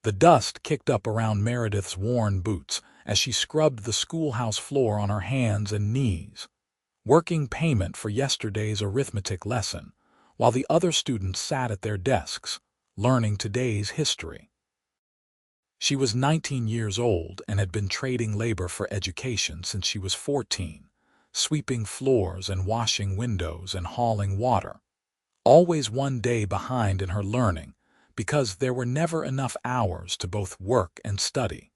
The dust kicked up around Meredith's worn boots as she scrubbed the schoolhouse floor on her hands and knees, working payment for yesterday's arithmetic lesson, while the other students sat at their desks, learning today's history. She was 19 years old and had been trading labor for education since she was 14, sweeping floors and washing windows and hauling water, always one day behind in her learning because there were never enough hours to both work and study.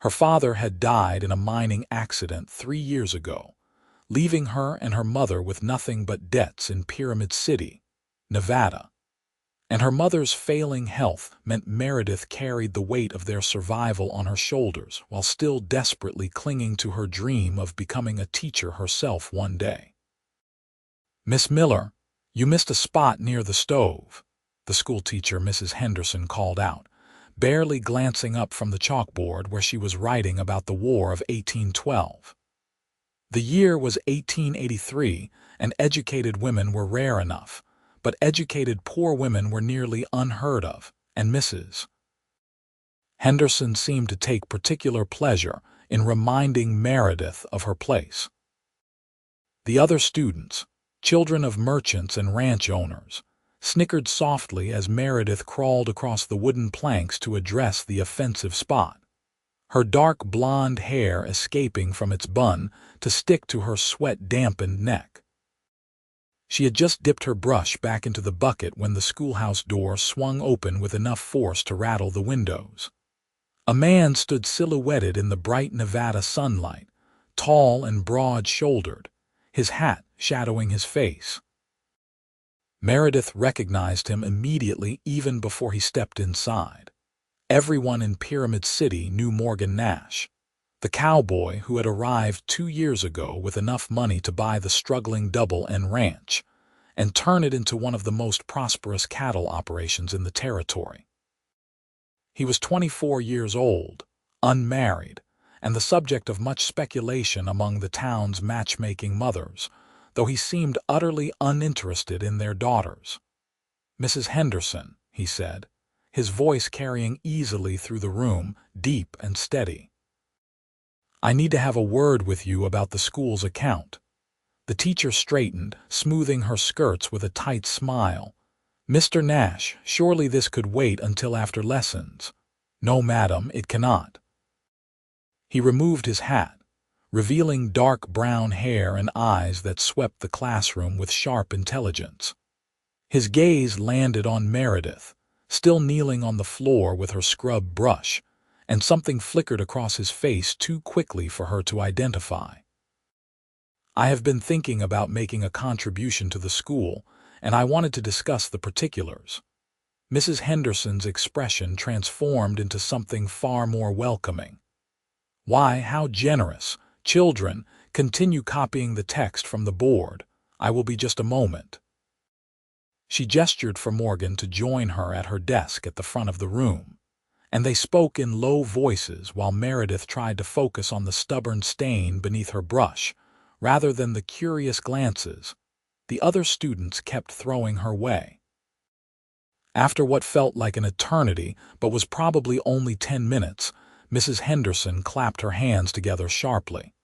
Her father had died in a mining accident 3 years ago, leaving her and her mother with nothing but debts in Pyramid City, Nevada. And her mother's failing health meant Meredith carried the weight of their survival on her shoulders while still desperately clinging to her dream of becoming a teacher herself one day. "Miss Miller, you missed a spot near the stove," the schoolteacher, Mrs. Henderson, called out, barely glancing up from the chalkboard where she was writing about the War of 1812. The year was 1883, and educated women were rare enough, but educated poor women were nearly unheard of, and Mrs. Henderson seemed to take particular pleasure in reminding Meredith of her place. The other students, children of merchants and ranch owners, snickered softly as Meredith crawled across the wooden planks to address the offensive spot, her dark blonde hair escaping from its bun to stick to her sweat-dampened neck. She had just dipped her brush back into the bucket when the schoolhouse door swung open with enough force to rattle the windows. A man stood silhouetted in the bright Nevada sunlight, tall and broad-shouldered, his hat shadowing his face. Meredith recognized him immediately even before he stepped inside. Everyone in Pyramid City knew Morgan Nash, the cowboy who had arrived 2 years ago with enough money to buy the struggling Double N Ranch and turn it into one of the most prosperous cattle operations in the territory. He was 24 years old, unmarried, and the subject of much speculation among the town's matchmaking mothers, though he seemed utterly uninterested in their daughters. "Mrs. Henderson," he said, his voice carrying easily through the room, deep and steady. "I need to have a word with you about the school's account." The teacher straightened, smoothing her skirts with a tight smile. "Mr. Nash, surely this could wait until after lessons." "No, madam, it cannot." He removed his hat, revealing dark brown hair and eyes that swept the classroom with sharp intelligence. His gaze landed on Meredith, still kneeling on the floor with her scrub brush, and something flickered across his face too quickly for her to identify. "I have been thinking about making a contribution to the school, and I wanted to discuss the particulars." Mrs. Henderson's expression transformed into something far more welcoming. "Why, how generous! Children, continue copying the text from the board. I will be just a moment." She gestured for Morgan to join her at her desk at the front of the room, and they spoke in low voices while Meredith tried to focus on the stubborn stain beneath her brush, rather than the curious glances the other students kept throwing her way. After what felt like an eternity but was probably only 10 minutes, Mrs. Henderson clapped her hands together sharply.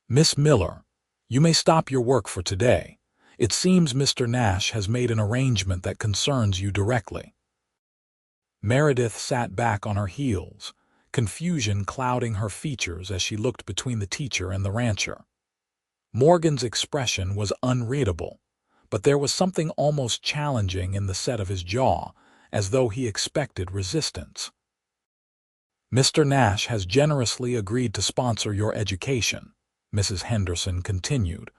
"Miss Miller, you may stop your work for today. It seems Mr. Nash has made an arrangement that concerns you directly." Meredith sat back on her heels, confusion clouding her features as she looked between the teacher and the rancher. Morgan's expression was unreadable, but there was something almost challenging in the set of his jaw, as though he expected resistance. "Mr. Nash has generously agreed to sponsor your education," Mrs. Henderson continued,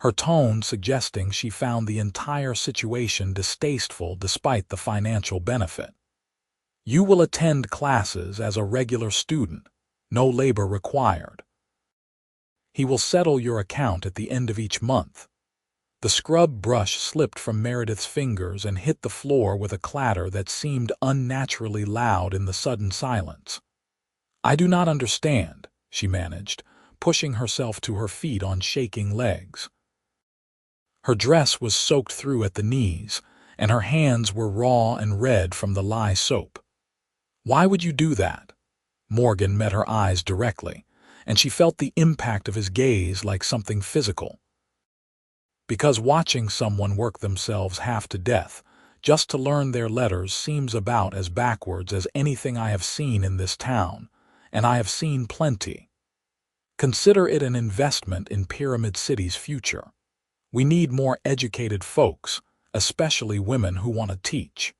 her tone suggesting she found the entire situation distasteful despite the financial benefit. "You will attend classes as a regular student, no labor required. He will settle your account at the end of each month." The scrub brush slipped from Meredith's fingers and hit the floor with a clatter that seemed unnaturally loud in the sudden silence. "I do not understand," she managed, pushing herself to her feet on shaking legs. Her dress was soaked through at the knees, and her hands were raw and red from the lye soap. Why would you do that? Morgan met her eyes directly, and she felt the impact of his gaze like something physical. Because watching someone work themselves half to death just to learn their letters seems about as backwards as anything I have seen in this town, and I have seen plenty. Consider it an investment in Pyramid City's future. We need more educated folks, especially women who want to teach.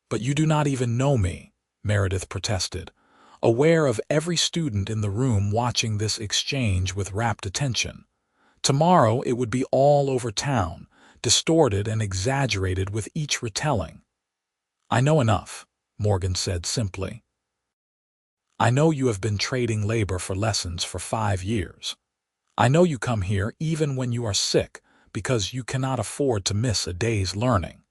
But you do not even know me, Meredith protested, aware of every student in the room watching this exchange with rapt attention. Tomorrow it would be all over town, distorted and exaggerated with each retelling. I know enough, Morgan said simply. I know you have been trading labor for lessons for 5 years. I know you come here even when you are sick because you cannot afford to miss a day's learning.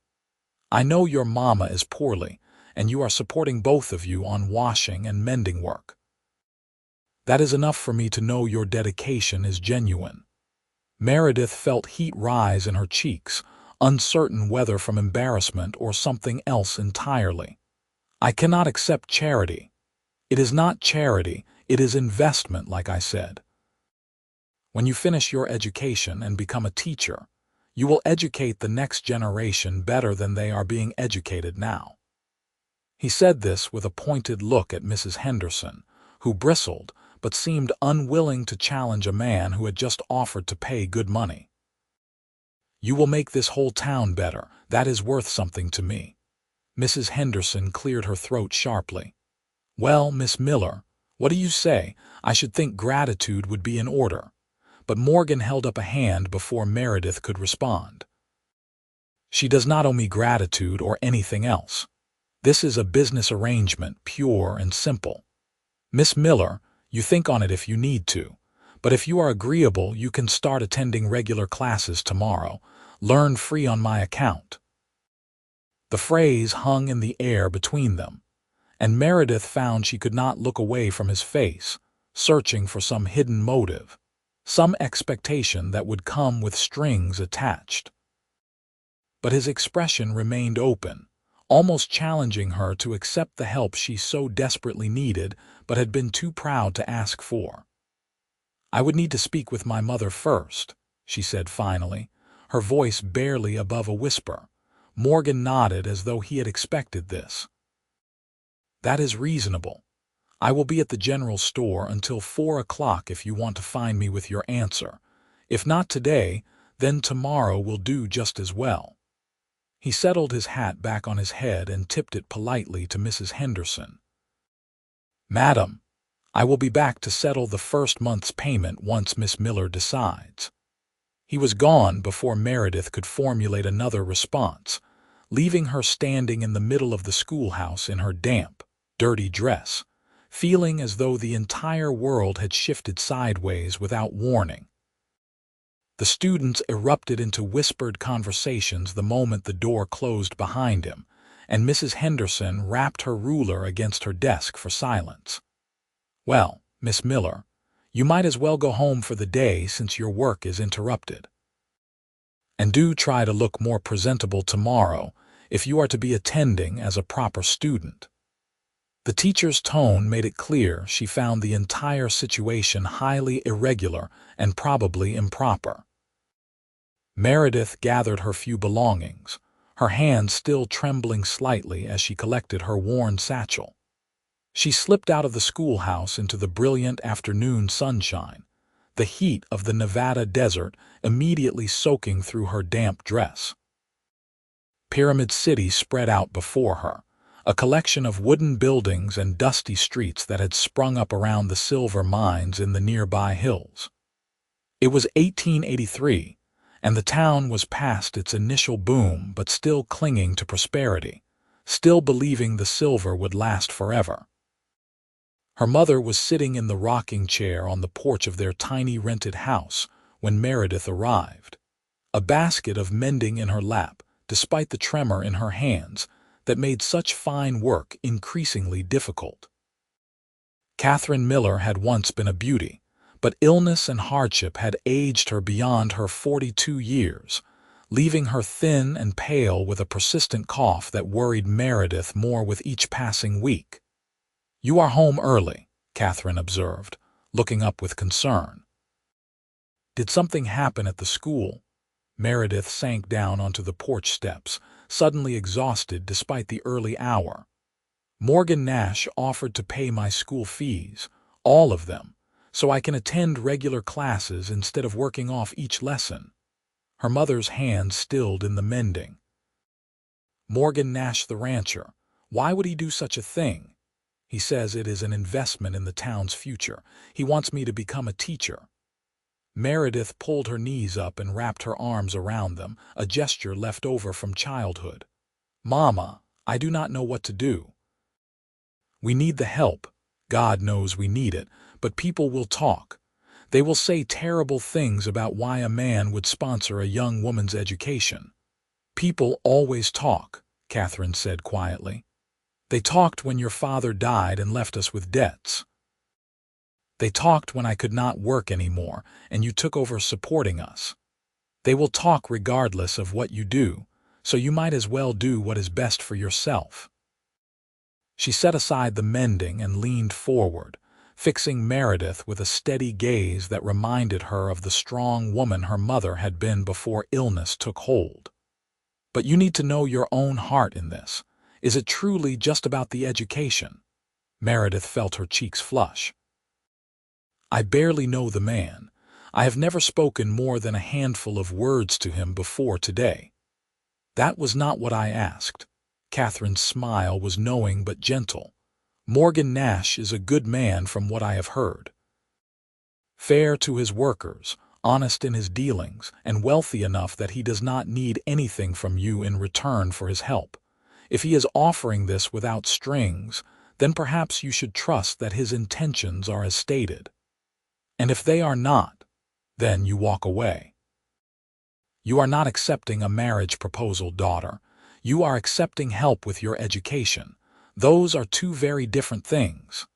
I know your mama is poorly, and you are supporting both of you on washing and mending work. That is enough for me to know your dedication is genuine. Meredith felt heat rise in her cheeks, uncertain whether from embarrassment or something else entirely. I cannot accept charity. It is not charity, it is investment, like I said. When you finish your education and become a teacher, you will educate the next generation better than they are being educated now. He said this with a pointed look at Mrs. Henderson, who bristled but seemed unwilling to challenge a man who had just offered to pay good money. You will make this whole town better. That is worth something to me. Mrs. Henderson cleared her throat sharply. Well, Miss Miller, what do you say? I should think gratitude would be in order. But Morgan held up a hand before Meredith could respond. She does not owe me gratitude or anything else. This is a business arrangement, pure and simple. Miss Miller, you think on it if you need to, but if you are agreeable, you can start attending regular classes tomorrow. Learn free on my account. The phrase hung in the air between them, and Meredith found she could not look away from his face, searching for some hidden motive, some expectation that would come with strings attached. But his expression remained open, almost challenging her to accept the help she so desperately needed but had been too proud to ask for. I would need to speak with my mother first, she said finally, her voice barely above a whisper. Morgan nodded as though he had expected this. That is reasonable. I will be at the general store until 4 o'clock if you want to find me with your answer. If not today, then tomorrow will do just as well. He settled his hat back on his head and tipped it politely to Mrs. Henderson. Madam, I will be back to settle the first month's payment once Miss Miller decides. He was gone before Meredith could formulate another response, leaving her standing in the middle of the schoolhouse in her damp, dirty dress, feeling as though the entire world had shifted sideways without warning. The students erupted into whispered conversations the moment the door closed behind him, and Mrs. Henderson rapped her ruler against her desk for silence. Well, Miss Miller, you might as well go home for the day since your work is interrupted. And do try to look more presentable tomorrow if you are to be attending as a proper student. The teacher's tone made it clear she found the entire situation highly irregular and probably improper. Meredith gathered her few belongings, her hand still trembling slightly as she collected her worn satchel. She slipped out of the schoolhouse into the brilliant afternoon sunshine, the heat of the Nevada desert immediately soaking through her damp dress. Pyramid City spread out before her, a collection of wooden buildings and dusty streets that had sprung up around the silver mines in the nearby hills. It was 1883, and the town was past its initial boom but still clinging to prosperity, still believing the silver would last forever. Her mother was sitting in the rocking chair on the porch of their tiny rented house when Meredith arrived, a basket of mending in her lap, despite the tremor in her hands that made such fine work increasingly difficult. Catherine Miller had once been a beauty, but illness and hardship had aged her beyond her 42 years, leaving her thin and pale with a persistent cough that worried Meredith more with each passing week. "You are home early," Catherine observed, looking up with concern. "Did something happen at the school?" Meredith sank down onto the porch steps, suddenly exhausted despite the early hour. "Morgan Nash offered to pay my school fees, all of them, so I can attend regular classes instead of working off each lesson." Her mother's hand stilled in the mending. "Morgan Nash the rancher. Why would he do such a thing? He says it is an investment in the town's future. He wants me to become a teacher." Meredith pulled her knees up and wrapped her arms around them, a gesture left over from childhood. "Mama, I do not know what to do. We need the help. God knows we need it, but people will talk. They will say terrible things about why a man would sponsor a young woman's education." "People always talk," Catherine said quietly. "They talked when your father died and left us with debts. They talked when I could not work anymore and you took over supporting us. They will talk regardless of what you do, so you might as well do what is best for yourself." She set aside the mending and leaned forward, fixing Meredith with a steady gaze that reminded her of the strong woman her mother had been before illness took hold. "But you need to know your own heart in this. Is it truly just about the education?" Meredith felt her cheeks flush. "I barely know the man. I have never spoken more than a handful of words to him before today." "That was not what I asked." Catherine's smile was knowing but gentle. "Morgan Nash is a good man from what I have heard. Fair to his workers, honest in his dealings, and wealthy enough that he does not need anything from you in return for his help. If he is offering this without strings, then perhaps you should trust that his intentions are as stated. And if they are not, then you walk away. You are not accepting a marriage proposal, daughter. You are accepting help with your education. Those are two very different things."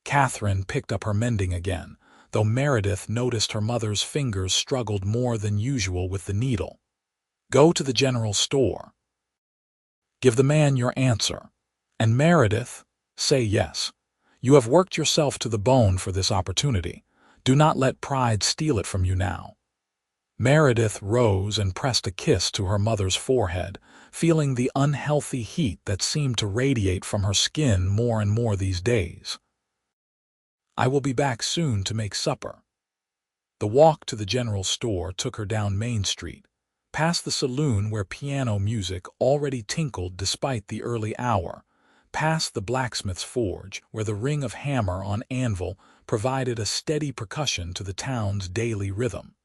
Catherine picked up her mending again, though Meredith noticed her mother's fingers struggled more than usual with the needle. "Go to the general store. Give the man your answer. And Meredith, say yes. You have worked yourself to the bone for this opportunity. Do not let pride steal it from you now." Meredith rose and pressed a kiss to her mother's forehead, feeling the unhealthy heat that seemed to radiate from her skin more and more these days. "I will be back soon to make supper." The walk to the general store took her down Main Street, past the saloon where piano music already tinkled despite the early hour, past the blacksmith's forge where the ring of hammer on anvil provided a steady percussion to the town's daily rhythm.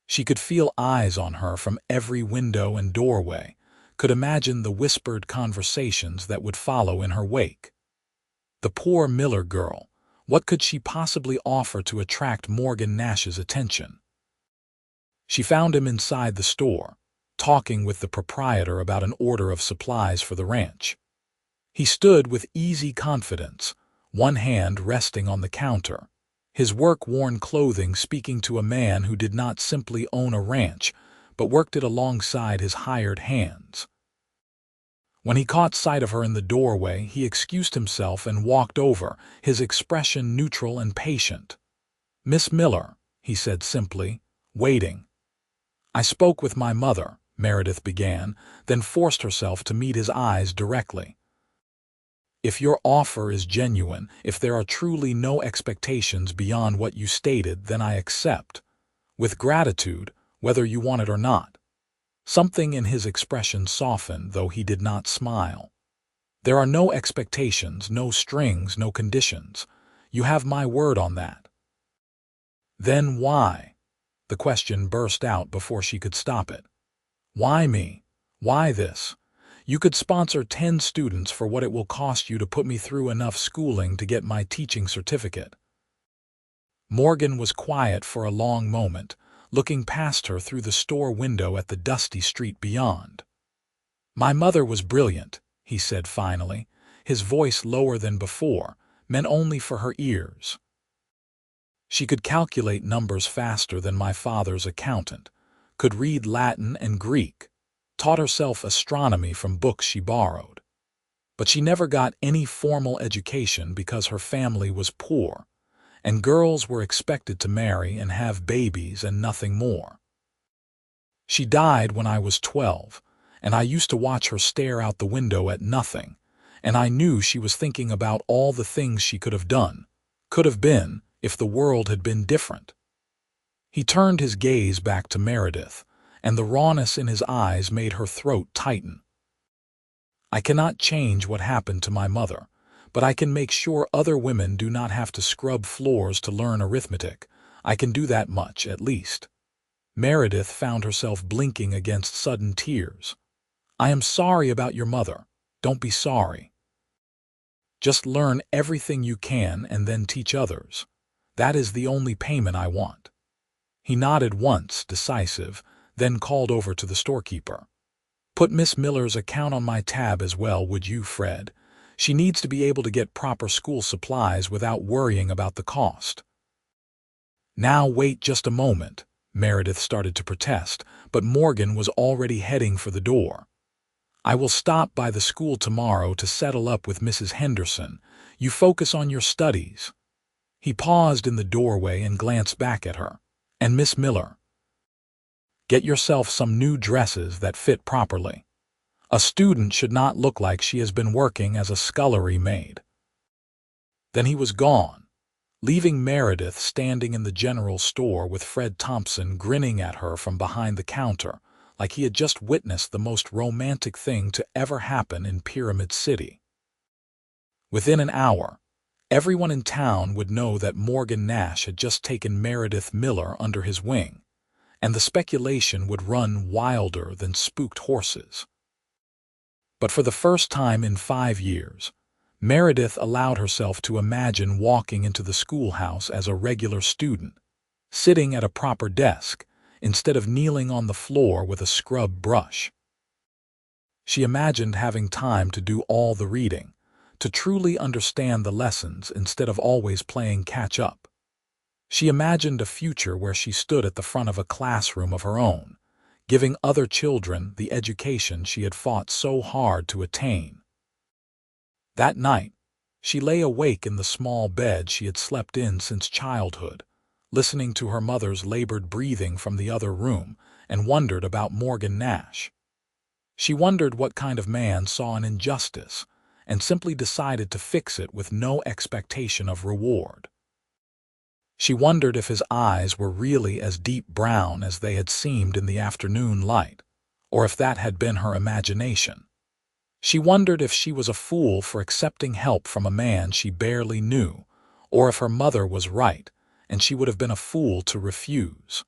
She could feel eyes on her from every window and doorway, could imagine the whispered conversations that would follow in her wake. The poor Miller girl, what could she possibly offer to attract Morgan Nash's attention? She found him inside the store, talking with the proprietor about an order of supplies for the ranch. He stood with easy confidence, one hand resting on the counter, his work-worn clothing speaking to a man who did not simply own a ranch, but worked it alongside his hired hands. When he caught sight of her in the doorway, he excused himself and walked over, his expression neutral and patient. "Miss Miller," he said simply, waiting. "I spoke with my mother," Meredith began, then forced herself to meet his eyes directly. "If your offer is genuine, if there are truly no expectations beyond what you stated, then I accept. With gratitude, whether you want it or not." Something in his expression softened, though he did not smile. "There are no expectations, no strings, no conditions. You have my word on that." "Then why?" The question burst out before she could stop it. "Why me? Why this? You could sponsor 10 students for what it will cost you to put me through enough schooling to get my teaching certificate." Morgan was quiet for a long moment, looking past her through the store window at the dusty street beyond. "My mother was brilliant," he said finally, his voice lower than before, meant only for her ears. "She could calculate numbers faster than my father's accountant, could read Latin and Greek, taught herself astronomy from books she borrowed. But she never got any formal education because her family was poor, and girls were expected to marry and have babies and nothing more. She died when I was 12, and I used to watch her stare out the window at nothing, and I knew she was thinking about all the things she could have done, could have been, if the world had been different. He turned his gaze back to Meredith, and the rawness in his eyes made her throat tighten. I cannot change what happened to my mother, but I can make sure other women do not have to scrub floors to learn arithmetic. I can do that much, at least. Meredith found herself blinking against sudden tears. I am sorry about your mother. Don't be sorry. Just learn everything you can and then teach others. That is the only payment I want. He nodded once, decisive, then called over to the storekeeper. Put Miss Miller's account on my tab as well, would you, Fred? She needs to be able to get proper school supplies without worrying about the cost. Now wait just a moment, Meredith started to protest, but Morgan was already heading for the door. I will stop by the school tomorrow to settle up with Mrs. Henderson. You focus on your studies. He paused in the doorway and glanced back at her. And Miss Miller, get yourself some new dresses that fit properly. A student should not look like she has been working as a scullery maid. Then he was gone, leaving Meredith standing in the general store with Fred Thompson grinning at her from behind the counter, like he had just witnessed the most romantic thing to ever happen in Pyramid City. Within an hour, everyone in town would know that Morgan Nash had just taken Meredith Miller under his wing, and the speculation would run wilder than spooked horses. But for the first time in 5 years, Meredith allowed herself to imagine walking into the schoolhouse as a regular student, sitting at a proper desk, instead of kneeling on the floor with a scrub brush. She imagined having time to do all the reading, to truly understand the lessons instead of always playing catch-up. She imagined a future where she stood at the front of a classroom of her own, giving other children the education she had fought so hard to attain. That night, she lay awake in the small bed she had slept in since childhood, listening to her mother's labored breathing from the other room, and wondered about Morgan Nash. She wondered what kind of man saw an injustice and simply decided to fix it with no expectation of reward. She wondered if his eyes were really as deep brown as they had seemed in the afternoon light, or if that had been her imagination. She wondered if she was a fool for accepting help from a man she barely knew, or if her mother was right, and she would have been a fool to refuse.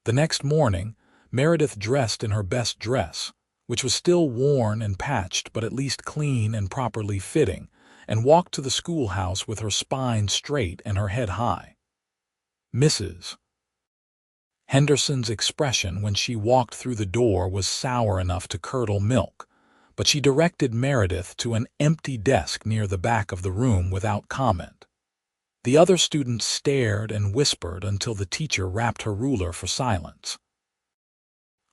The next morning, Meredith dressed in her best dress, which was still worn and patched but at least clean and properly fitting, and walked to the schoolhouse with her spine straight and her head high. Mrs. Henderson's expression when she walked through the door was sour enough to curdle milk, but she directed Meredith to an empty desk near the back of the room without comment. The other students stared and whispered until the teacher rapped her ruler for silence.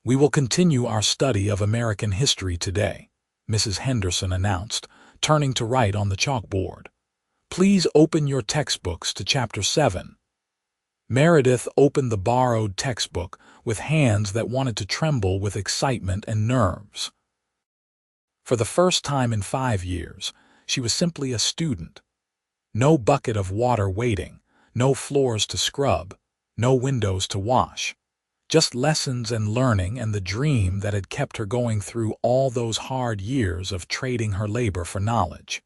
We will continue our study of American history today, Mrs. Henderson announced, turning to write on the chalkboard. Please open your textbooks to Chapter 7. Meredith opened the borrowed textbook with hands that wanted to tremble with excitement and nerves. For the first time in 5 years, she was simply a student. No bucket of water waiting, no floors to scrub, no windows to wash. Just lessons and learning and the dream that had kept her going through all those hard years of trading her labor for knowledge.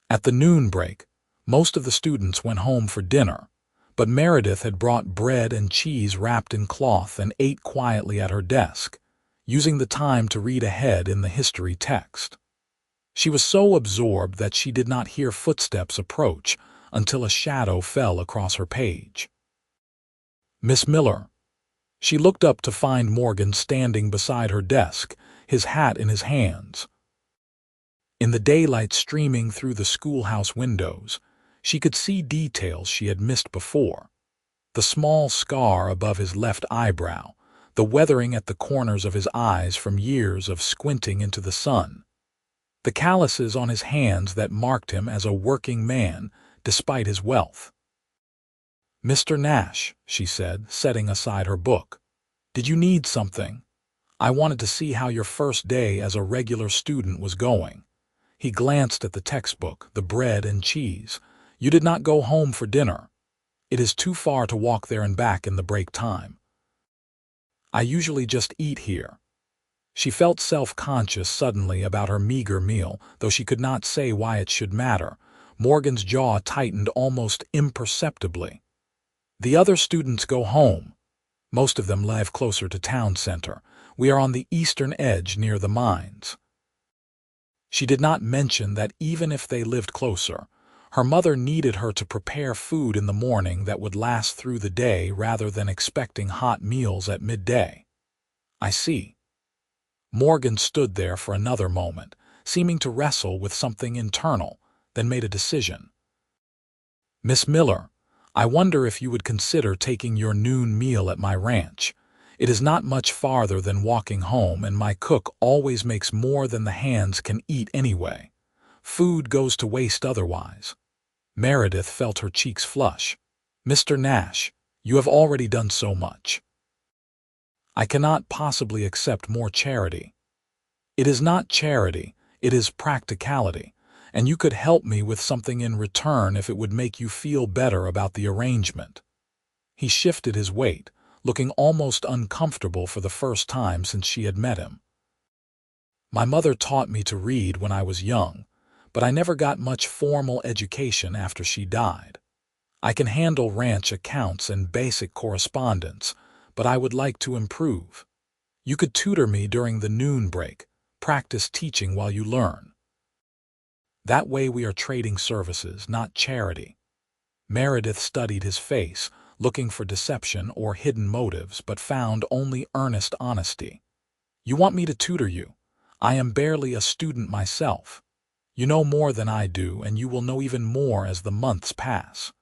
At the noon break, most of the students went home for dinner, but Meredith had brought bread and cheese wrapped in cloth and ate quietly at her desk, using the time to read ahead in the history text. She was so absorbed that she did not hear footsteps approach until a shadow fell across her page. Miss Miller. She looked up to find Morgan standing beside her desk, his hat in his hands. In the daylight streaming through the schoolhouse windows, she could see details she had missed before. The small scar above his left eyebrow, the weathering at the corners of his eyes from years of squinting into the sun, the calluses on his hands that marked him as a working man despite his wealth. "Mr. Nash," she said, setting aside her book, "did you need something? I wanted to see how your first day as a regular student was going." He glanced at the textbook, the bread and cheese. "You did not go home for dinner. It is too far to walk there and back in the break time." "I usually just eat here." She felt self-conscious suddenly about her meager meal, though she could not say why it should matter. Morgan's jaw tightened almost imperceptibly. "The other students go home. Most of them live closer to town center. We are on the eastern edge near the mines." She did not mention that even if they lived closer, her mother needed her to prepare food in the morning that would last through the day rather than expecting hot meals at midday. "I see." Morgan stood there for another moment, seeming to wrestle with something internal, then made a decision. "Miss Miller, I wonder if you would consider taking your noon meal at my ranch. It is not much farther than walking home, and my cook always makes more than the hands can eat anyway. Food goes to waste otherwise." Meredith felt her cheeks flush. "Mr. Nash, you have already done so much. I cannot possibly accept more charity." "It is not charity, it is practicality, and you could help me with something in return if it would make you feel better about the arrangement." He shifted his weight, looking almost uncomfortable for the first time since she had met him. "My mother taught me to read when I was young, but I never got much formal education after she died. I can handle ranch accounts and basic correspondence, but I would like to improve. You could tutor me during the noon break, practice teaching while you learn. That way we are trading services, not charity." Meredith studied his face, looking for deception or hidden motives, but found only earnest honesty. "You want me to tutor you? I am barely a student myself. You know more than I do, and you will know even more as the months pass.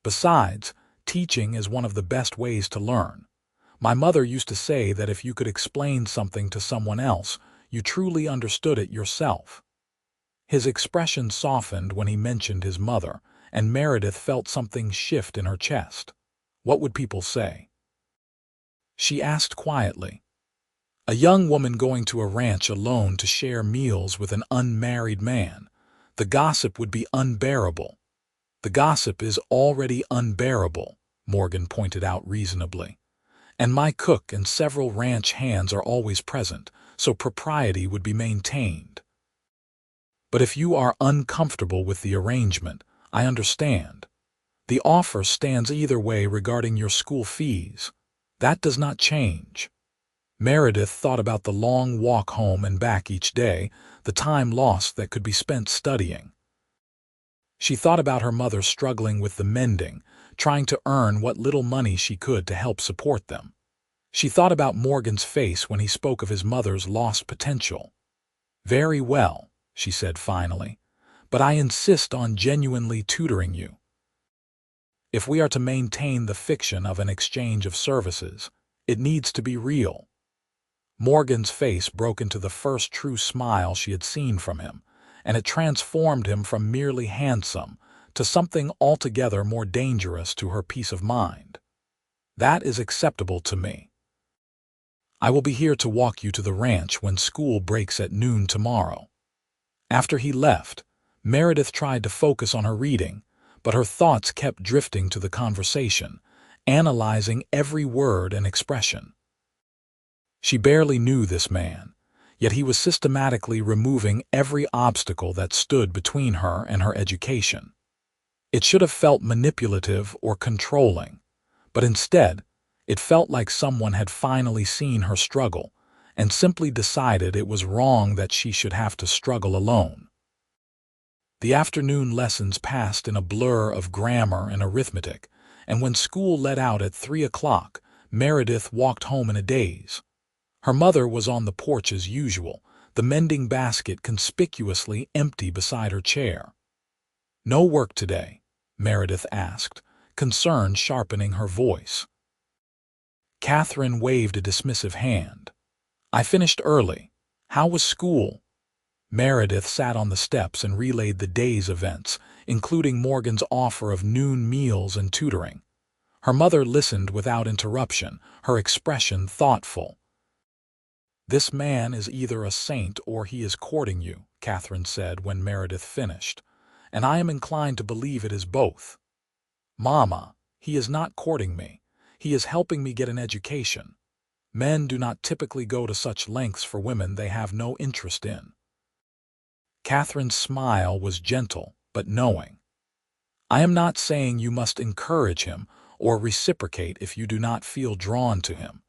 Besides, teaching is one of the best ways to learn. My mother used to say that if you could explain something to someone else, you truly understood it yourself." His expression softened when he mentioned his mother, and Meredith felt something shift in her chest. What would people say? She asked quietly. A young woman going to a ranch alone to share meals with an unmarried man. The gossip would be unbearable. "The gossip is already unbearable," Morgan pointed out reasonably. "And my cook and several ranch hands are always present, so propriety would be maintained. But if you are uncomfortable with the arrangement, I understand. The offer stands either way regarding your school fees. That does not change." Meredith thought about the long walk home and back each day, the time lost that could be spent studying. She thought about her mother struggling with the mending, trying to earn what little money she could to help support them. She thought about Morgan's face when he spoke of his mother's lost potential. "Very well," she said finally, "but I insist on genuinely tutoring you. If we are to maintain the fiction of an exchange of services, it needs to be real." Morgan's face broke into the first true smile she had seen from him, and it transformed him from merely handsome to something altogether more dangerous to her peace of mind. "That is acceptable to me. I will be here to walk you to the ranch when school breaks at noon tomorrow." After he left, Meredith tried to focus on her reading, but her thoughts kept drifting to the conversation, analyzing every word and expression. She barely knew this man, yet he was systematically removing every obstacle that stood between her and her education. It should have felt manipulative or controlling, but instead, it felt like someone had finally seen her struggle and simply decided it was wrong that she should have to struggle alone. The afternoon lessons passed in a blur of grammar and arithmetic, and when school let out at 3 o'clock, Meredith walked home in a daze. Her mother was on the porch as usual, the mending basket conspicuously empty beside her chair. "No work today?" Meredith asked, concern sharpening her voice. Catherine waved a dismissive hand. "I finished early. How was school?" Meredith sat on the steps and relayed the day's events, including Morgan's offer of noon meals and tutoring. Her mother listened without interruption, her expression thoughtful. "This man is either a saint or he is courting you," Catherine said when Meredith finished, "and I am inclined to believe it is both." "Mama, he is not courting me. He is helping me get an education. Men do not typically go to such lengths for women they have no interest in." Catherine's smile was gentle but knowing. "I am not saying you must encourage him or reciprocate if you do not feel drawn to him,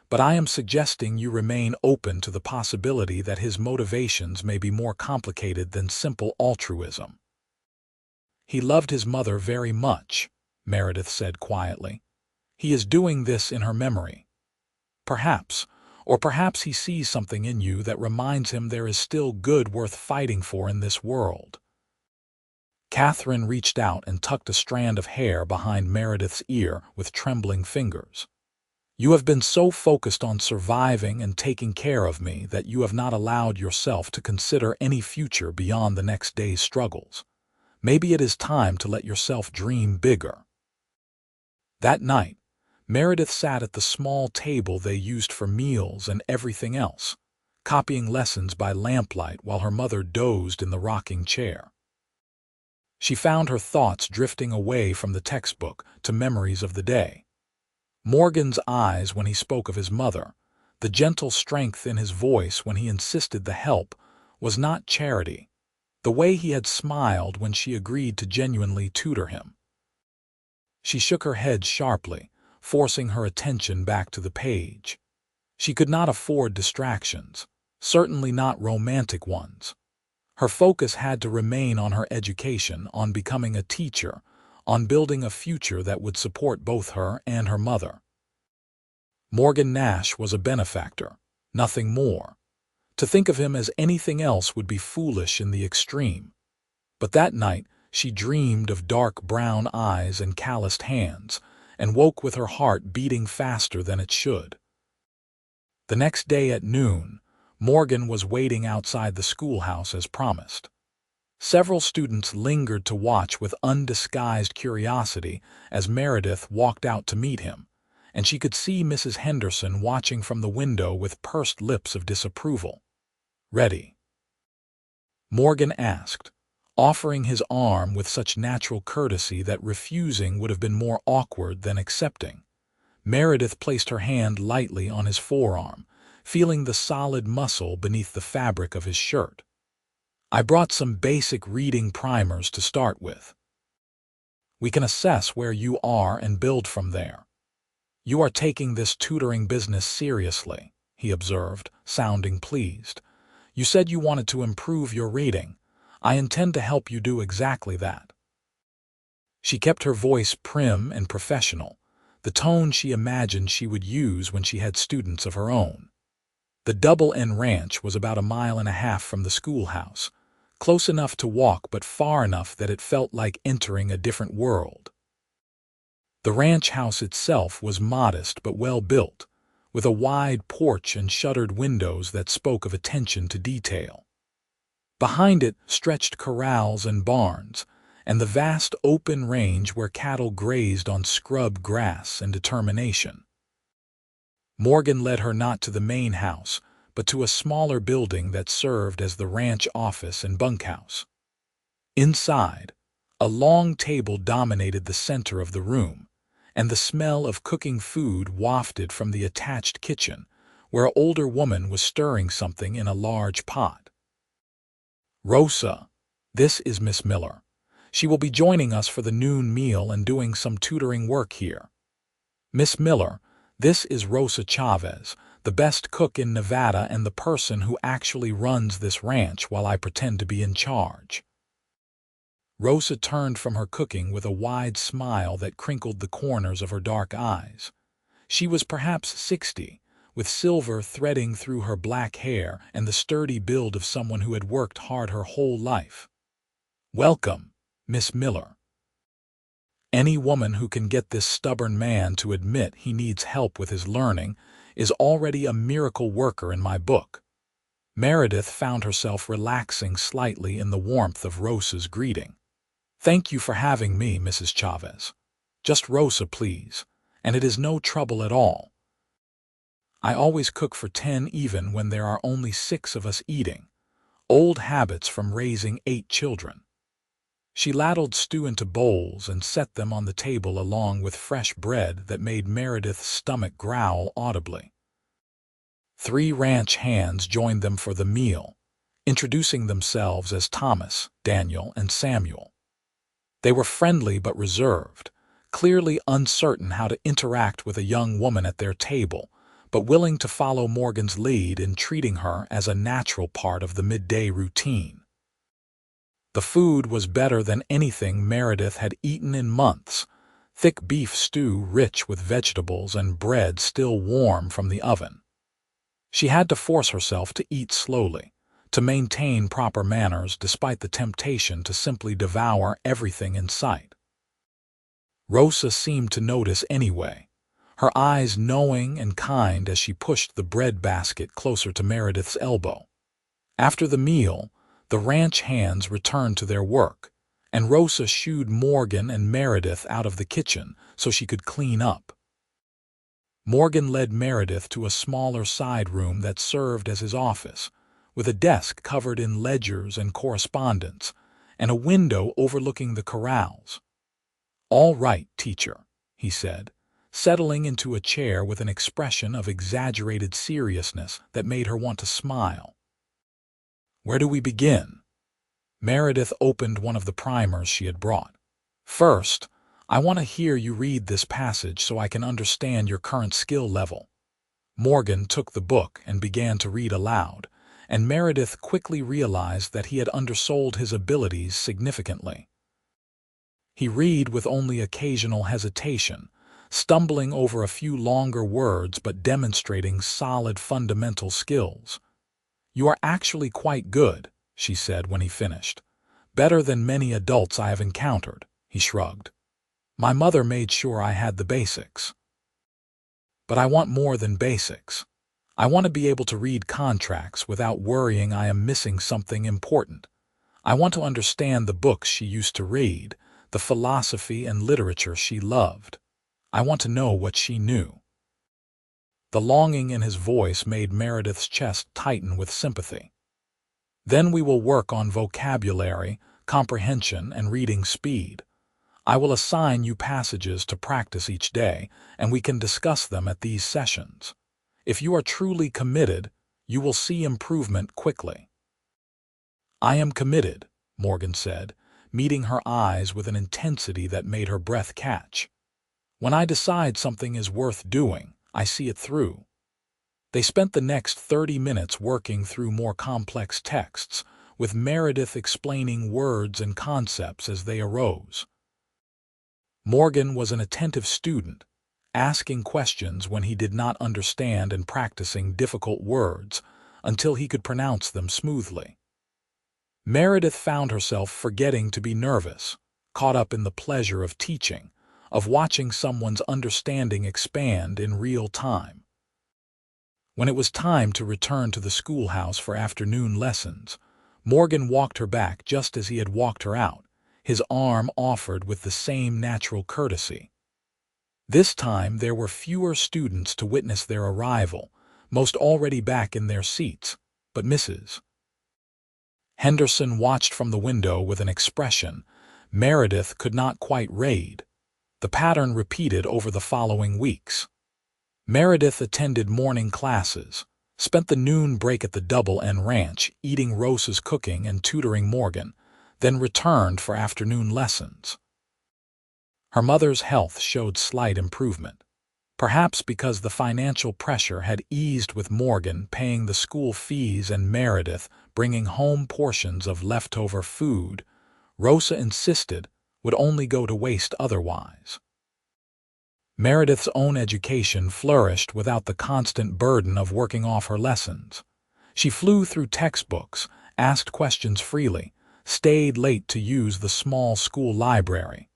but I am suggesting you remain open to the possibility that his motivations may be more complicated than simple altruism." "He loved his mother very much," Meredith said quietly. "He is doing this in her memory. Perhaps, or perhaps he sees something in you that reminds him there is still good worth fighting for in this world." Catherine reached out and tucked a strand of hair behind Meredith's ear with trembling fingers. "You have been so focused on surviving and taking care of me that you have not allowed yourself to consider any future beyond the next day's struggles. Maybe it is time to let yourself dream bigger." That night, Meredith sat at the small table they used for meals and everything else, copying lessons by lamplight while her mother dozed in the rocking chair. She found her thoughts drifting away from the textbook to memories of the day. Morgan's eyes when he spoke of his mother, the gentle strength in his voice when he insisted the help was not charity, the way he had smiled when she agreed to genuinely tutor him. She shook her head sharply, forcing her attention back to the page. She could not afford distractions, certainly not romantic ones. Her focus had to remain on her education, on becoming a teacher, on building a future that would support both her and her mother. Morgan Nash was a benefactor, nothing more. To think of him as anything else would be foolish in the extreme. But that night she dreamed of dark brown eyes and calloused hands, and woke with her heart beating faster than it should. The next day at noon, Morgan was waiting outside the schoolhouse as promised. Several students lingered to watch with undisguised curiosity as Meredith walked out to meet him, and she could see Mrs. Henderson watching from the window with pursed lips of disapproval. "Ready?" Morgan asked, offering his arm with such natural courtesy that refusing would have been more awkward than accepting. Meredith placed her hand lightly on his forearm, feeling the solid muscle beneath the fabric of his shirt. "I brought some basic reading primers to start with. We can assess where you are and build from there. You are taking this tutoring business seriously," he observed, sounding pleased. "You said you wanted to improve your reading. I intend to help you do exactly that." She kept her voice prim and professional, the tone she imagined she would use when she had students of her own. The Double N Ranch was about 1.5 miles from the schoolhouse, close enough to walk but far enough that it felt like entering a different world. The ranch house itself was modest but well built, with a wide porch and shuttered windows that spoke of attention to detail. Behind it stretched corrals and barns, and the vast open range where cattle grazed on scrub grass and determination. Morgan led her not to the main house, but to a smaller building that served as the ranch office and bunkhouse. Inside, a long table dominated the center of the room, and the smell of cooking food wafted from the attached kitchen, where an older woman was stirring something in a large pot. "Rosa, this is Miss Miller. She will be joining us for the noon meal and doing some tutoring work here. Miss Miller, this is Rosa Chavez, the best cook in Nevada and the person who actually runs this ranch while I pretend to be in charge." Rosa turned from her cooking with a wide smile that crinkled the corners of her dark eyes. She was perhaps 60, with silver threading through her black hair and the sturdy build of someone who had worked hard her whole life. "Welcome, Miss Miller." Any woman who can get this stubborn man to admit he needs help with his learning is already a miracle worker in my book. Meredith found herself relaxing slightly in the warmth of Rosa's greeting. "Thank you for having me, Mrs. Chavez. Just Rosa, please, and it is no trouble at all. I always cook for 10 even when there are only 6 of us eating. Old habits from raising 8 children." She ladled stew into bowls and set them on the table along with fresh bread that made Meredith's stomach growl audibly. 3 ranch hands joined them for the meal, introducing themselves as Thomas, Daniel, and Samuel. They were friendly but reserved, clearly uncertain how to interact with a young woman at their table, but willing to follow Morgan's lead in treating her as a natural part of the midday routine. The food was better than anything Meredith had eaten in months, thick beef stew rich with vegetables and bread still warm from the oven. She had to force herself to eat slowly, to maintain proper manners despite the temptation to simply devour everything in sight. Rosa seemed to notice anyway, her eyes knowing and kind as she pushed the bread basket closer to Meredith's elbow. After the meal, the ranch hands returned to their work, and Rosa shooed Morgan and Meredith out of the kitchen so she could clean up. Morgan led Meredith to a smaller side room that served as his office, with a desk covered in ledgers and correspondence, and a window overlooking the corrals. "All right, teacher," he said, settling into a chair with an expression of exaggerated seriousness that made her want to smile. "Where do we begin?" Meredith opened one of the primers she had brought. "First, I want to hear you read this passage so I can understand your current skill level." Morgan took the book and began to read aloud, and Meredith quickly realized that he had undersold his abilities significantly. He read with only occasional hesitation, stumbling over a few longer words but demonstrating solid fundamental skills. "You are actually quite good," she said when he finished. "Better than many adults I have encountered," he shrugged. "My mother made sure I had the basics. But I want more than basics. I want to be able to read contracts without worrying I am missing something important. I want to understand the books she used to read, the philosophy and literature she loved. I want to know what she knew." The longing in his voice made Meredith's chest tighten with sympathy. "Then we will work on vocabulary, comprehension, and reading speed. I will assign you passages to practice each day, and we can discuss them at these sessions. If you are truly committed, you will see improvement quickly." "I am committed," Morgan said, meeting her eyes with an intensity that made her breath catch. "When I decide something is worth doing, I see it through." They spent the next 30 minutes working through more complex texts, with Meredith explaining words and concepts as they arose. Morgan was an attentive student, asking questions when he did not understand and practicing difficult words until he could pronounce them smoothly. Meredith found herself forgetting to be nervous, caught up in the pleasure of teaching, of watching someone's understanding expand in real time. When it was time to return to the schoolhouse for afternoon lessons, Morgan walked her back just as he had walked her out, his arm offered with the same natural courtesy. This time there were fewer students to witness their arrival, most already back in their seats, but Mrs. Henderson watched from the window with an expression Meredith could not quite read. The pattern repeated over the following weeks. Meredith attended morning classes, spent the noon break at the Double N Ranch eating Rosa's cooking and tutoring Morgan, then returned for afternoon lessons. Her mother's health showed slight improvement, perhaps because the financial pressure had eased with Morgan paying the school fees and Meredith bringing home portions of leftover food Rosa insisted would only go to waste otherwise. Meredith's own education flourished without the constant burden of working off her lessons. She flew through textbooks, asked questions freely, stayed late to use the small school library.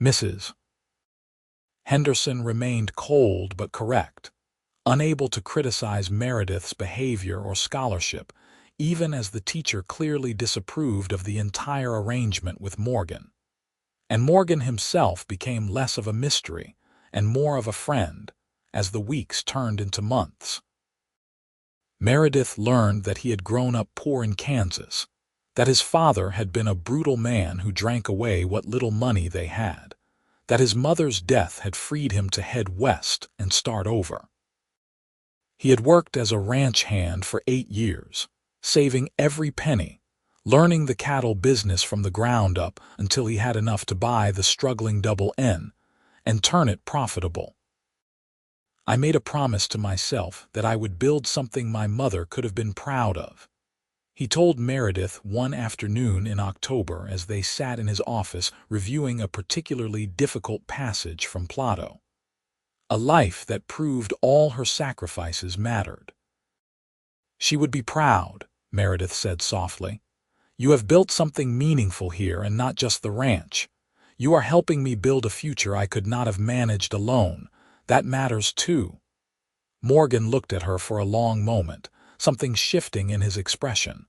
Mrs. Henderson remained cold but correct, unable to criticize Meredith's behavior or scholarship, even as the teacher clearly disapproved of the entire arrangement with Morgan. And Morgan himself became less of a mystery and more of a friend as the weeks turned into months. Meredith learned that he had grown up poor in Kansas, that his father had been a brutal man who drank away what little money they had, that his mother's death had freed him to head west and start over. He had worked as a ranch hand for 8 years, saving every penny, learning the cattle business from the ground up until he had enough to buy the struggling double N and turn it profitable. I made a promise to myself that I would build something my mother could have been proud of. He told Meredith one afternoon in October as they sat in his office reviewing a particularly difficult passage from Plato. A life that proved all her sacrifices mattered. She would be proud, Meredith said softly. You have built something meaningful here and not just the ranch. You are helping me build a future I could not have managed alone. That matters too. Morgan looked at her for a long moment, something shifting in his expression.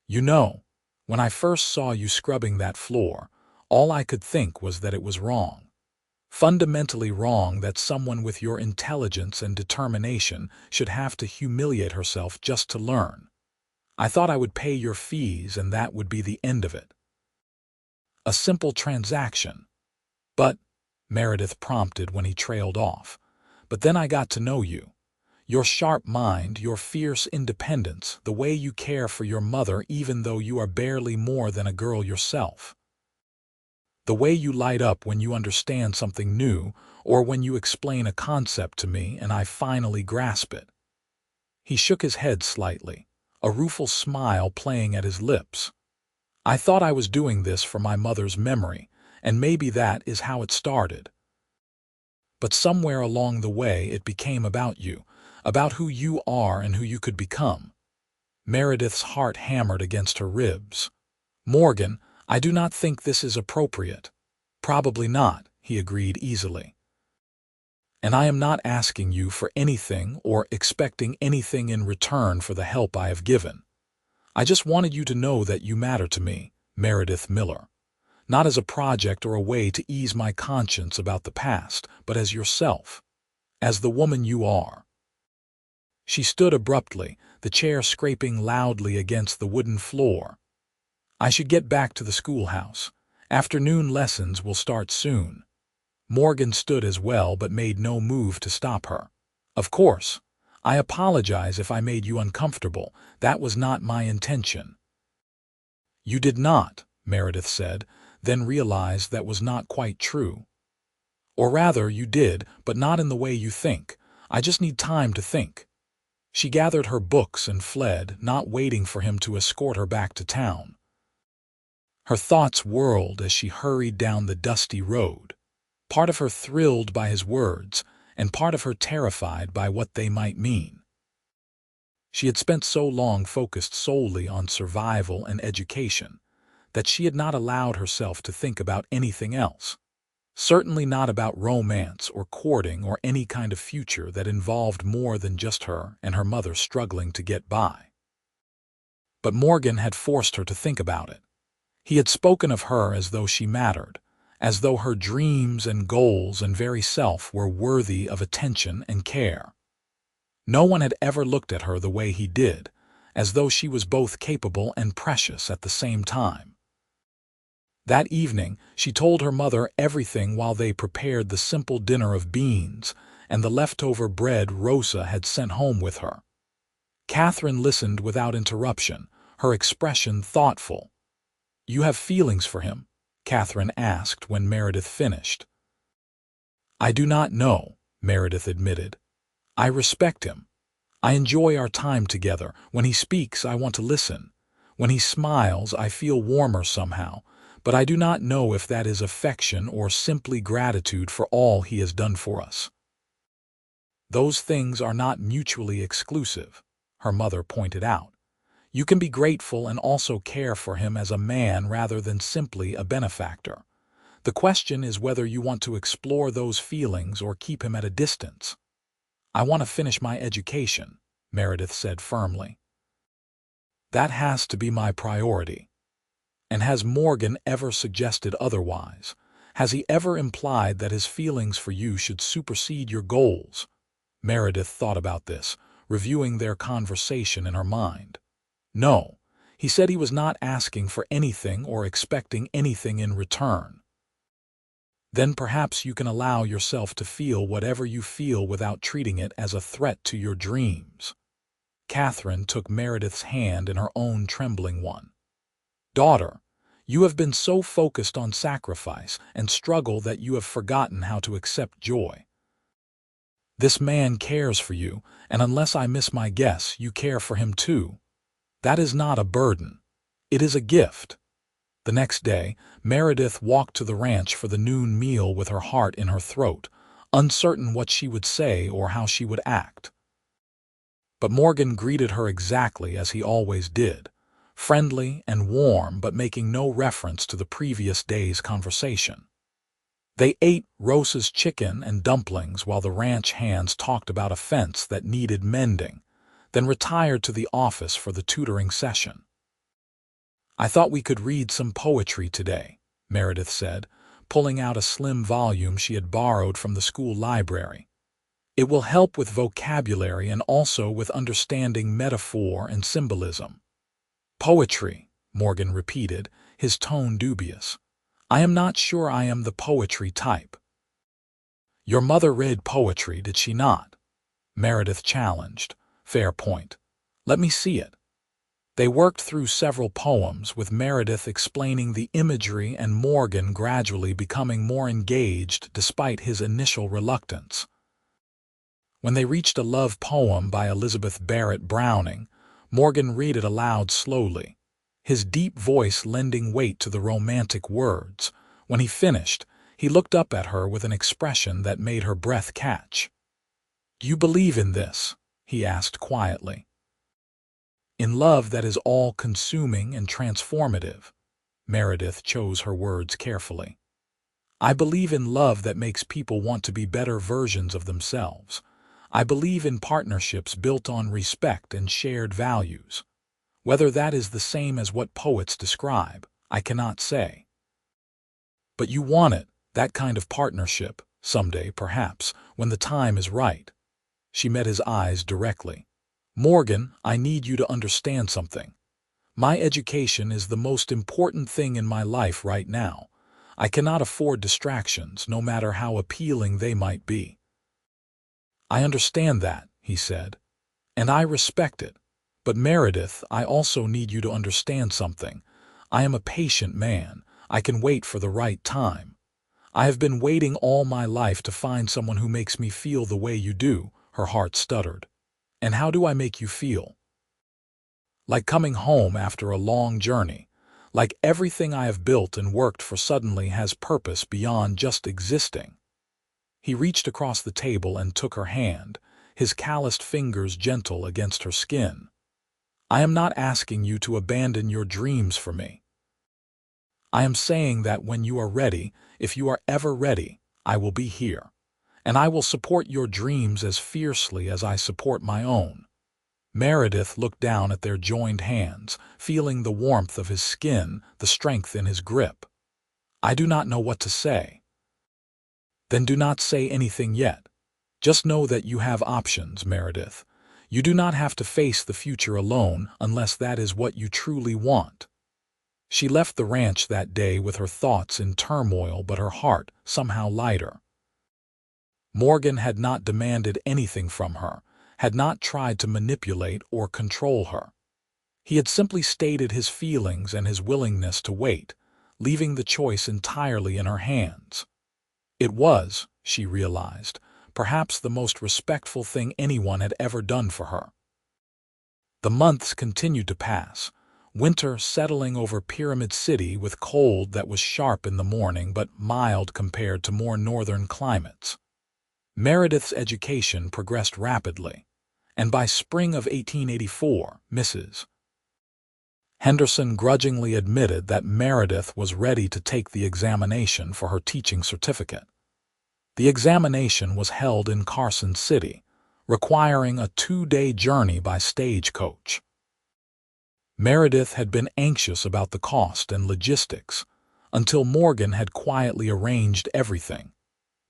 You know, when I first saw you scrubbing that floor, all I could think was that it was wrong. Fundamentally wrong that someone with your intelligence and determination should have to humiliate herself just to learn. I thought I would pay your fees and that would be the end of it. A simple transaction. But, Meredith prompted when he trailed off, but then I got to know you. Your sharp mind, your fierce independence, the way you care for your mother even though you are barely more than a girl yourself. The way you light up when you understand something new or when you explain a concept to me and I finally grasp it. He shook his head slightly, a rueful smile playing at his lips. I thought I was doing this for my mother's memory, and maybe that is how it started. But somewhere along the way it became about you, about who you are and who you could become. Meredith's heart hammered against her ribs. Morgan, I do not think this is appropriate. Probably not, he agreed easily. And I am not asking you for anything or expecting anything in return for the help I have given. I just wanted you to know that you matter to me, Meredith Miller. Not as a project or a way to ease my conscience about the past, but as yourself, as the woman you are. She stood abruptly, the chair scraping loudly against the wooden floor. I should get back to the schoolhouse. Afternoon lessons will start soon. Morgan stood as well but made no move to stop her. Of course. I apologize if I made you uncomfortable. That was not my intention. You did not, Meredith said, then realized that was not quite true. Or rather, you did, but not in the way you think. I just need time to think. She gathered her books and fled, not waiting for him to escort her back to town. Her thoughts whirled as she hurried down the dusty road, part of her thrilled by his words, and part of her terrified by what they might mean. She had spent so long focused solely on survival and education that she had not allowed herself to think about anything else, certainly not about romance or courting or any kind of future that involved more than just her and her mother struggling to get by. But Morgan had forced her to think about it. He had spoken of her as though she mattered, as though her dreams and goals and very self were worthy of attention and care. No one had ever looked at her the way he did, as though she was both capable and precious at the same time. That evening, she told her mother everything while they prepared the simple dinner of beans and the leftover bread Rosa had sent home with her. Catherine listened without interruption, her expression thoughtful. You have feelings for him? Catherine asked when Meredith finished. I do not know, Meredith admitted. I respect him. I enjoy our time together. When he speaks, I want to listen. When he smiles, I feel warmer somehow, but I do not know if that is affection or simply gratitude for all he has done for us. Those things are not mutually exclusive, her mother pointed out. You can be grateful and also care for him as a man rather than simply a benefactor. The question is whether you want to explore those feelings or keep him at a distance. I want to finish my education, Meredith said firmly. That has to be my priority. And has Morgan ever suggested otherwise? Has he ever implied that his feelings for you should supersede your goals? Meredith thought about this, reviewing their conversation in her mind. No, he said he was not asking for anything or expecting anything in return. Then perhaps you can allow yourself to feel whatever you feel without treating it as a threat to your dreams. Catherine took Meredith's hand in her own trembling one. Daughter, you have been so focused on sacrifice and struggle that you have forgotten how to accept joy. This man cares for you, and unless I miss my guess, you care for him too. That is not a burden. It is a gift. The next day, Meredith walked to the ranch for the noon meal with her heart in her throat, uncertain what she would say or how she would act. But Morgan greeted her exactly as he always did, friendly and warm but making no reference to the previous day's conversation. They ate Rosa's chicken and dumplings while the ranch hands talked about a fence that needed mending, then retired to the office for the tutoring session. I thought we could read some poetry today, Meredith said, pulling out a slim volume she had borrowed from the school library. It will help with vocabulary and also with understanding metaphor and symbolism. Poetry, Morgan repeated, his tone dubious. I am not sure I am the poetry type. Your mother read poetry, did she not? Meredith challenged. Fair point. Let me see it. They worked through several poems, with Meredith explaining the imagery and Morgan gradually becoming more engaged despite his initial reluctance. When they reached a love poem by Elizabeth Barrett Browning, Morgan read it aloud slowly, his deep voice lending weight to the romantic words. When he finished, he looked up at her with an expression that made her breath catch. "Do you believe in this?" he asked quietly. "In love that is all-consuming and transformative." Meredith chose her words carefully. "I believe in love that makes people want to be better versions of themselves. I believe in partnerships built on respect and shared values. Whether that is the same as what poets describe, I cannot say. But you want it, that kind of partnership, someday perhaps, when the time is right." She met his eyes directly. "Morgan, I need you to understand something. My education is the most important thing in my life right now. I cannot afford distractions, no matter how appealing they might be." "I understand that," he said, "and I respect it. But Meredith, I also need you to understand something. I am a patient man. I can wait for the right time. I have been waiting all my life to find someone who makes me feel the way you do," her heart stuttered. "And how do I make you feel?" "Like coming home after a long journey. Like everything I have built and worked for suddenly has purpose beyond just existing." He reached across the table and took her hand, his calloused fingers gentle against her skin. "I am not asking you to abandon your dreams for me. I am saying that when you are ready, if you are ever ready, I will be here. And I will support your dreams as fiercely as I support my own." Meredith looked down at their joined hands, feeling the warmth of his skin, the strength in his grip. "I do not know what to say." "Then do not say anything yet. Just know that you have options, Meredith. You do not have to face the future alone unless that is what you truly want." She left the ranch that day with her thoughts in turmoil but her heart somehow lighter. Morgan had not demanded anything from her, had not tried to manipulate or control her. He had simply stated his feelings and his willingness to wait, leaving the choice entirely in her hands. It was, she realized, perhaps the most respectful thing anyone had ever done for her. The months continued to pass, winter settling over Pyramid City with cold that was sharp in the morning but mild compared to more northern climates. Meredith's education progressed rapidly, and by spring of 1884, Mrs. Henderson grudgingly admitted that Meredith was ready to take the examination for her teaching certificate. The examination was held in Carson City, requiring a 2-day journey by stagecoach. Meredith had been anxious about the cost and logistics until Morgan had quietly arranged everything,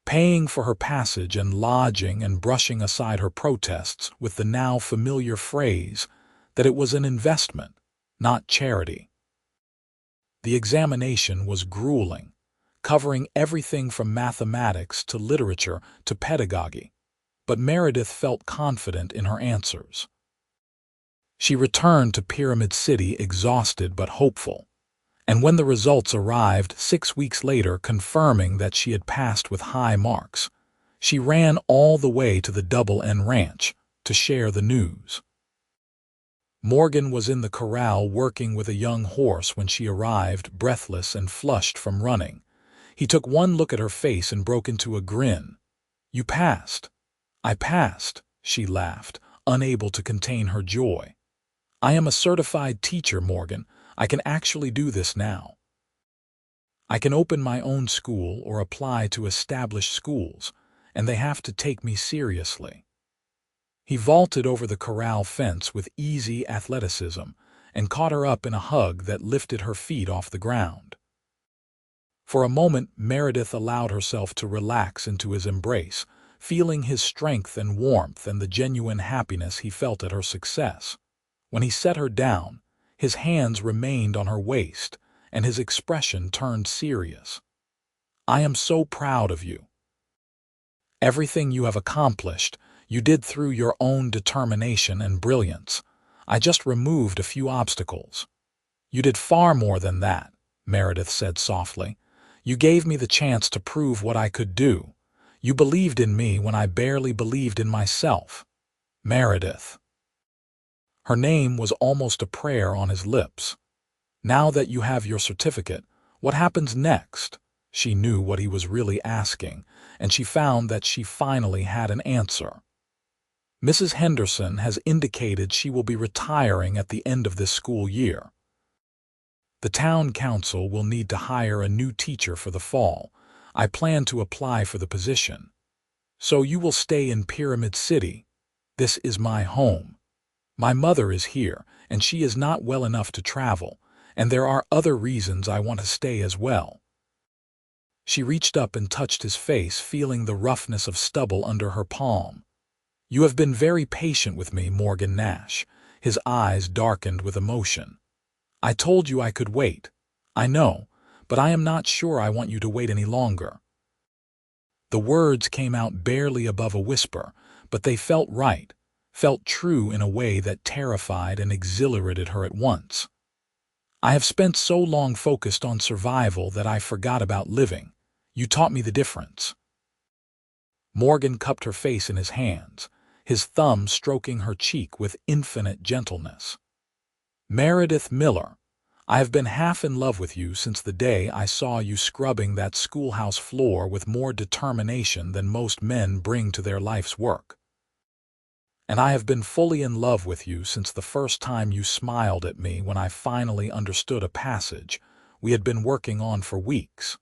paying for her passage and lodging and brushing aside her protests with the now familiar phrase that it was an investment, not charity. The examination was grueling, covering everything from mathematics to literature to pedagogy, but Meredith felt confident in her answers. She returned to Pyramid City exhausted but hopeful, and when the results arrived 6 weeks later confirming that she had passed with high marks, she ran all the way to the Double N Ranch to share the news. Morgan was in the corral working with a young horse when she arrived, breathless and flushed from running. He took one look at her face and broke into a grin. "You passed." "I passed," she laughed, unable to contain her joy. "I am a certified teacher, Morgan. I can actually do this now. I can open my own school or apply to established schools, and they have to take me seriously." He vaulted over the corral fence with easy athleticism and caught her up in a hug that lifted her feet off the ground. For a moment, Meredith allowed herself to relax into his embrace, feeling his strength and warmth and the genuine happiness he felt at her success. When he set her down, his hands remained on her waist, and his expression turned serious. "I am so proud of you. Everything you have accomplished, you did through your own determination and brilliance. I just removed a few obstacles." "You did far more than that," Meredith said softly. "You gave me the chance to prove what I could do. You believed in me when I barely believed in myself." Meredith. Her name was almost a prayer on his lips. "Now that you have your certificate, what happens next?" She knew what he was really asking, and she found that she finally had an answer. "Mrs. Henderson has indicated she will be retiring at the end of this school year. The town council will need to hire a new teacher for the fall. I plan to apply for the position. So you will stay in Pyramid City. This is my home. My mother is here, and she is not well enough to travel, and there are other reasons I want to stay as well." She reached up and touched his face, feeling the roughness of stubble under her palm. "You have been very patient with me, Morgan Nash." His eyes darkened with emotion. "I told you I could wait. I know, but I am not sure I want you to wait any longer." The words came out barely above a whisper, but they felt right, felt true in a way that terrified and exhilarated her at once. "I have spent so long focused on survival that I forgot about living. You taught me the difference." Morgan cupped her face in his hands, his thumb stroking her cheek with infinite gentleness. "Meredith Miller, I have been half in love with you since the day I saw you scrubbing that schoolhouse floor with more determination than most men bring to their life's work. And I have been fully in love with you since the first time you smiled at me when I finally understood a passage we had been working on for weeks.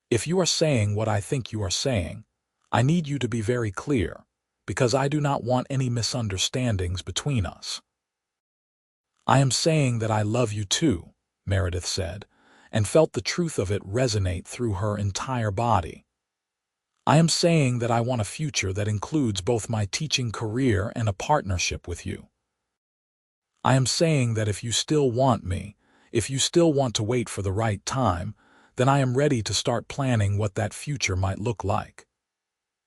If you are saying what I think you are saying, I need you to be very clear, because I do not want any misunderstandings between us." "I am saying that I love you too," Meredith said, and felt the truth of it resonate through her entire body. "I am saying that I want a future that includes both my teaching career and a partnership with you. I am saying that if you still want me, if you still want to wait for the right time, then I am ready to start planning what that future might look like."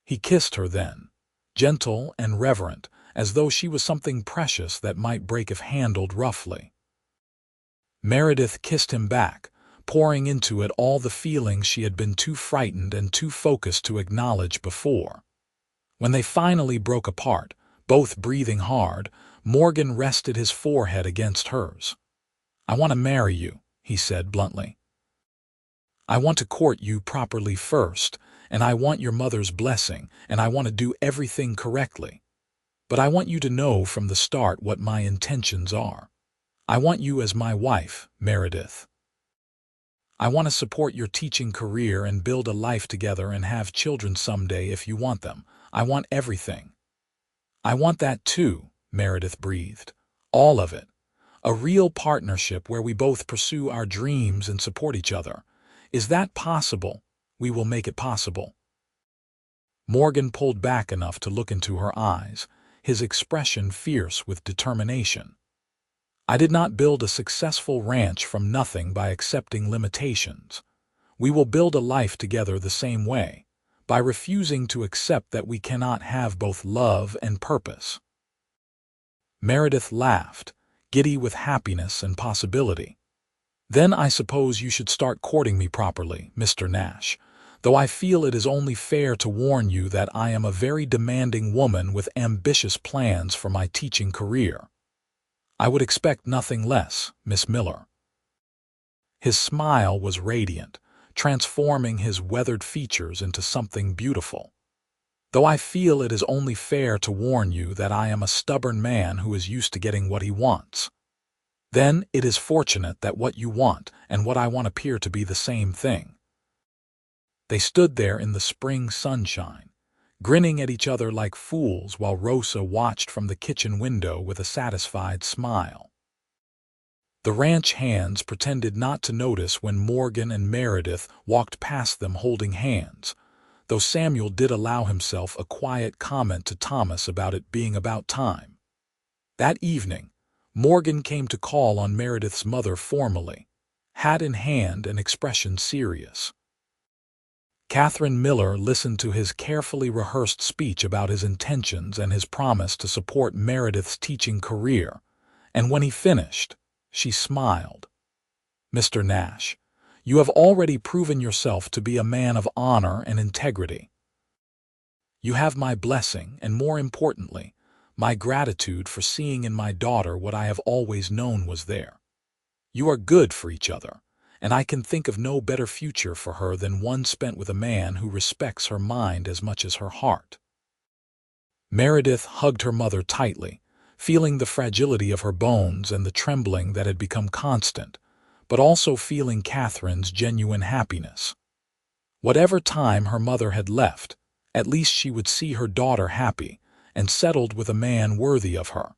He kissed her then, gentle and reverent, as though she was something precious that might break if handled roughly. Meredith kissed him back, pouring into it all the feelings she had been too frightened and too focused to acknowledge before. When they finally broke apart, both breathing hard, Morgan rested his forehead against hers. "I want to marry you," he said bluntly. "I want to court you properly first, and I want your mother's blessing, and I want to do everything correctly. But I want you to know from the start what my intentions are. I want you as my wife, Meredith. I want to support your teaching career and build a life together and have children someday if you want them. I want everything. I want that too, Meredith breathed. All of it. A real partnership where we both pursue our dreams and support each other. Is that possible? We will make it possible. Morgan pulled back enough to look into her eyes, his expression fierce with determination. I did not build a successful ranch from nothing by accepting limitations. We will build a life together the same way, by refusing to accept that we cannot have both love and purpose. Meredith laughed, giddy with happiness and possibility. Then I suppose you should start courting me properly, Mr. Nash, though I feel it is only fair to warn you that I am a very demanding woman with ambitious plans for my teaching career. I would expect nothing less, Miss Miller. His smile was radiant, transforming his weathered features into something beautiful. Though I feel it is only fair to warn you that I am a stubborn man who is used to getting what he wants. Then it is fortunate that what you want and what I want appear to be the same thing. They stood there in the spring sunshine, grinning at each other like fools while Rosa watched from the kitchen window with a satisfied smile. The ranch hands pretended not to notice when Morgan and Meredith walked past them holding hands, though Samuel did allow himself a quiet comment to Thomas about it being about time. That evening, Morgan came to call on Meredith's mother formally, hat in hand and expression serious. Catherine Miller listened to his carefully rehearsed speech about his intentions and his promise to support Meredith's teaching career, and when he finished, she smiled. Mr. Nash, you have already proven yourself to be a man of honor and integrity. You have my blessing and, more importantly, my gratitude for seeing in my daughter what I have always known was there. You are good for each other, and I can think of no better future for her than one spent with a man who respects her mind as much as her heart. Meredith hugged her mother tightly, feeling the fragility of her bones and the trembling that had become constant, but also feeling Catherine's genuine happiness. Whatever time her mother had left, at least she would see her daughter happy and settled with a man worthy of her.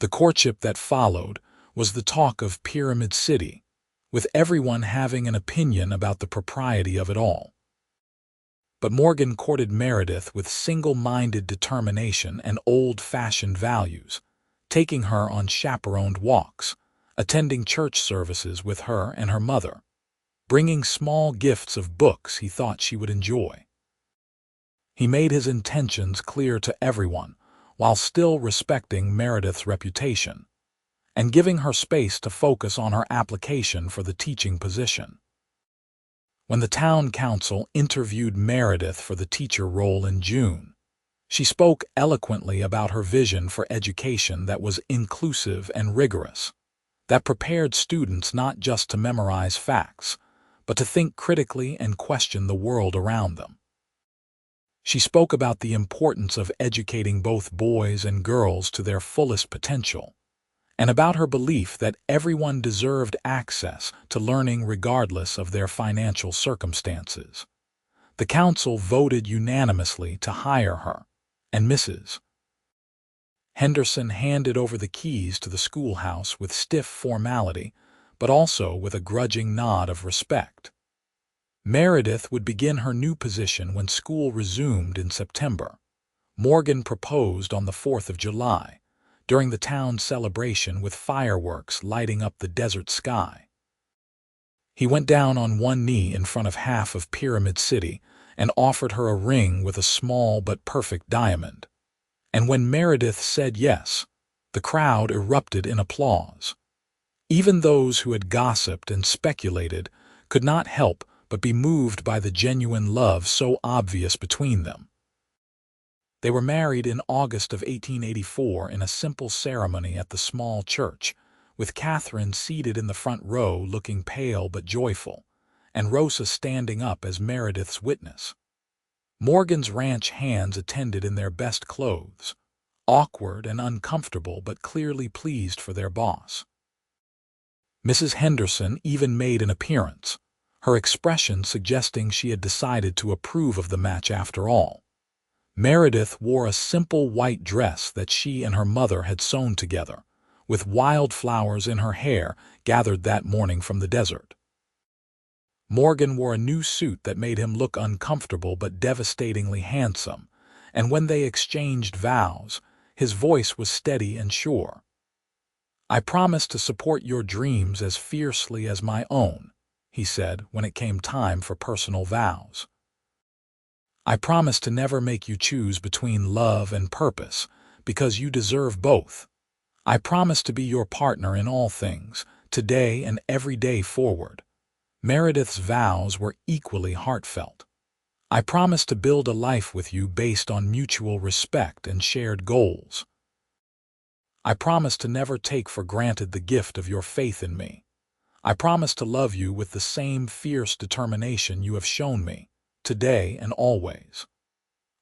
The courtship that followed was the talk of Pyramid City, with everyone having an opinion about the propriety of it all. But Morgan courted Meredith with single-minded determination and old-fashioned values, taking her on chaperoned walks, attending church services with her and her mother, bringing small gifts of books he thought she would enjoy. He made his intentions clear to everyone, while still respecting Meredith's reputation, and giving her space to focus on her application for the teaching position. When the town council interviewed Meredith for the teacher role in June, she spoke eloquently about her vision for education that was inclusive and rigorous, that prepared students not just to memorize facts, but to think critically and question the world around them. She spoke about the importance of educating both boys and girls to their fullest potential, and about her belief that everyone deserved access to learning regardless of their financial circumstances. The council voted unanimously to hire her, and Mrs. Henderson handed over the keys to the schoolhouse with stiff formality, but also with a grudging nod of respect. Meredith would begin her new position when school resumed in September. Morgan proposed on the 4th of July, during the town's celebration with fireworks lighting up the desert sky. He went down on one knee in front of half of Pyramid City and offered her a ring with a small but perfect diamond. And when Meredith said yes, the crowd erupted in applause. Even those who had gossiped and speculated could not help but be moved by the genuine love so obvious between them. They were married in August of 1884 in a simple ceremony at the small church, with Catherine seated in the front row looking pale but joyful, and Rosa standing up as Meredith's witness. Morgan's ranch hands attended in their best clothes, awkward and uncomfortable but clearly pleased for their boss. Mrs. Henderson even made an appearance, her expression suggesting she had decided to approve of the match after all. Meredith wore a simple white dress that she and her mother had sewn together, with wildflowers in her hair gathered that morning from the desert. Morgan wore a new suit that made him look uncomfortable but devastatingly handsome, and when they exchanged vows, his voice was steady and sure. "I promise to support your dreams as fiercely as my own," he said when it came time for personal vows. "I promise to never make you choose between love and purpose, because you deserve both. I promise to be your partner in all things, today and every day forward." Meredith's vows were equally heartfelt. "I promise to build a life with you based on mutual respect and shared goals. I promise to never take for granted the gift of your faith in me. I promise to love you with the same fierce determination you have shown me, today and always."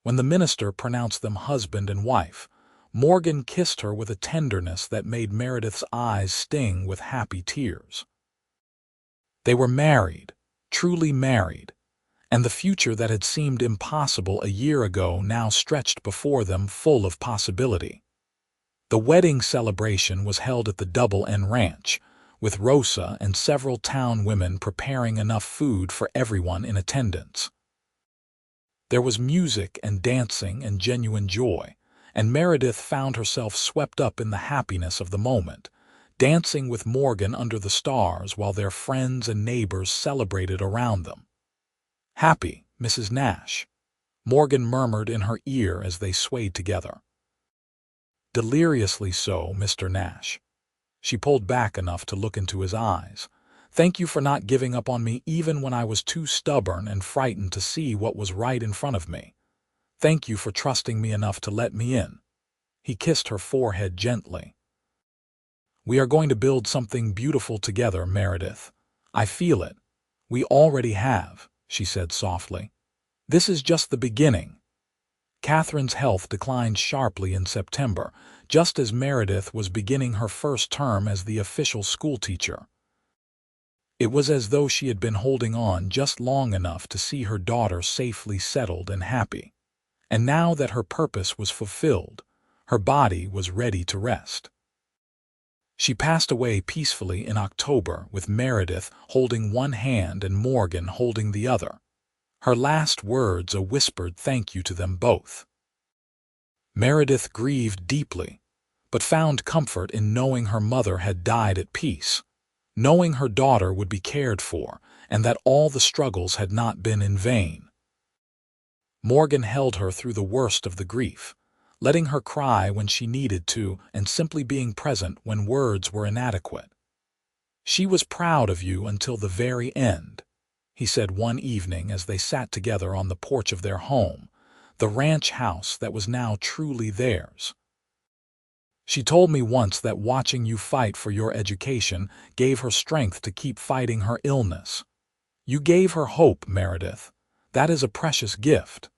When the minister pronounced them husband and wife, Morgan kissed her with a tenderness that made Meredith's eyes sting with happy tears. They were married, truly married, and the future that had seemed impossible a year ago now stretched before them full of possibility. The wedding celebration was held at the Double N Ranch, with Rosa and several town women preparing enough food for everyone in attendance. There was music and dancing and genuine joy, and Meredith found herself swept up in the happiness of the moment, dancing with Morgan under the stars while their friends and neighbors celebrated around them. "Happy, Mrs. Nash," Morgan murmured in her ear as they swayed together. "Deliriously so, Mr. Nash." She pulled back enough to look into his eyes. "Thank you for not giving up on me even when I was too stubborn and frightened to see what was right in front of me. Thank you for trusting me enough to let me in." He kissed her forehead gently. "We are going to build something beautiful together, Meredith. I feel it. We already have," she said softly. "This is just the beginning." Catherine's health declined sharply in September, just as Meredith was beginning her first term as the official schoolteacher. It was as though she had been holding on just long enough to see her daughter safely settled and happy. And now that her purpose was fulfilled, her body was ready to rest. She passed away peacefully in October, with Meredith holding one hand and Morgan holding the other. Her last words a whispered thank you to them both. Meredith grieved deeply, but found comfort in knowing her mother had died at peace, knowing her daughter would be cared for, and that all the struggles had not been in vain. Morgan held her through the worst of the grief, letting her cry when she needed to and simply being present when words were inadequate. "She was proud of you until the very end," he said one evening as they sat together on the porch of their home, the ranch house that was now truly theirs. "She told me once that watching you fight for your education gave her strength to keep fighting her illness. You gave her hope, Meredith. That is a precious gift."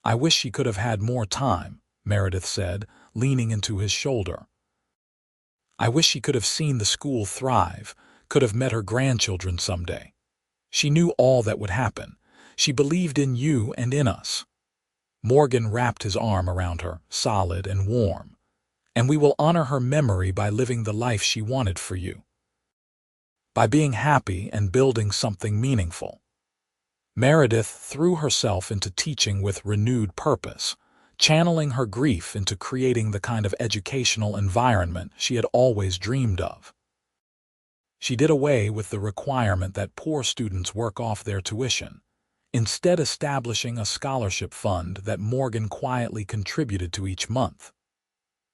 "I wish she could have had more time," Meredith said, leaning into his shoulder. "I wish she could have seen the school thrive, could have met her grandchildren someday. She knew all that would happen. She believed in you and in us." Morgan wrapped his arm around her, solid and warm. "And we will honor her memory by living the life she wanted for you. By being happy and building something meaningful." Meredith threw herself into teaching with renewed purpose, channeling her grief into creating the kind of educational environment she had always dreamed of. She did away with the requirement that poor students work off their tuition, instead establishing a scholarship fund that Morgan quietly contributed to each month.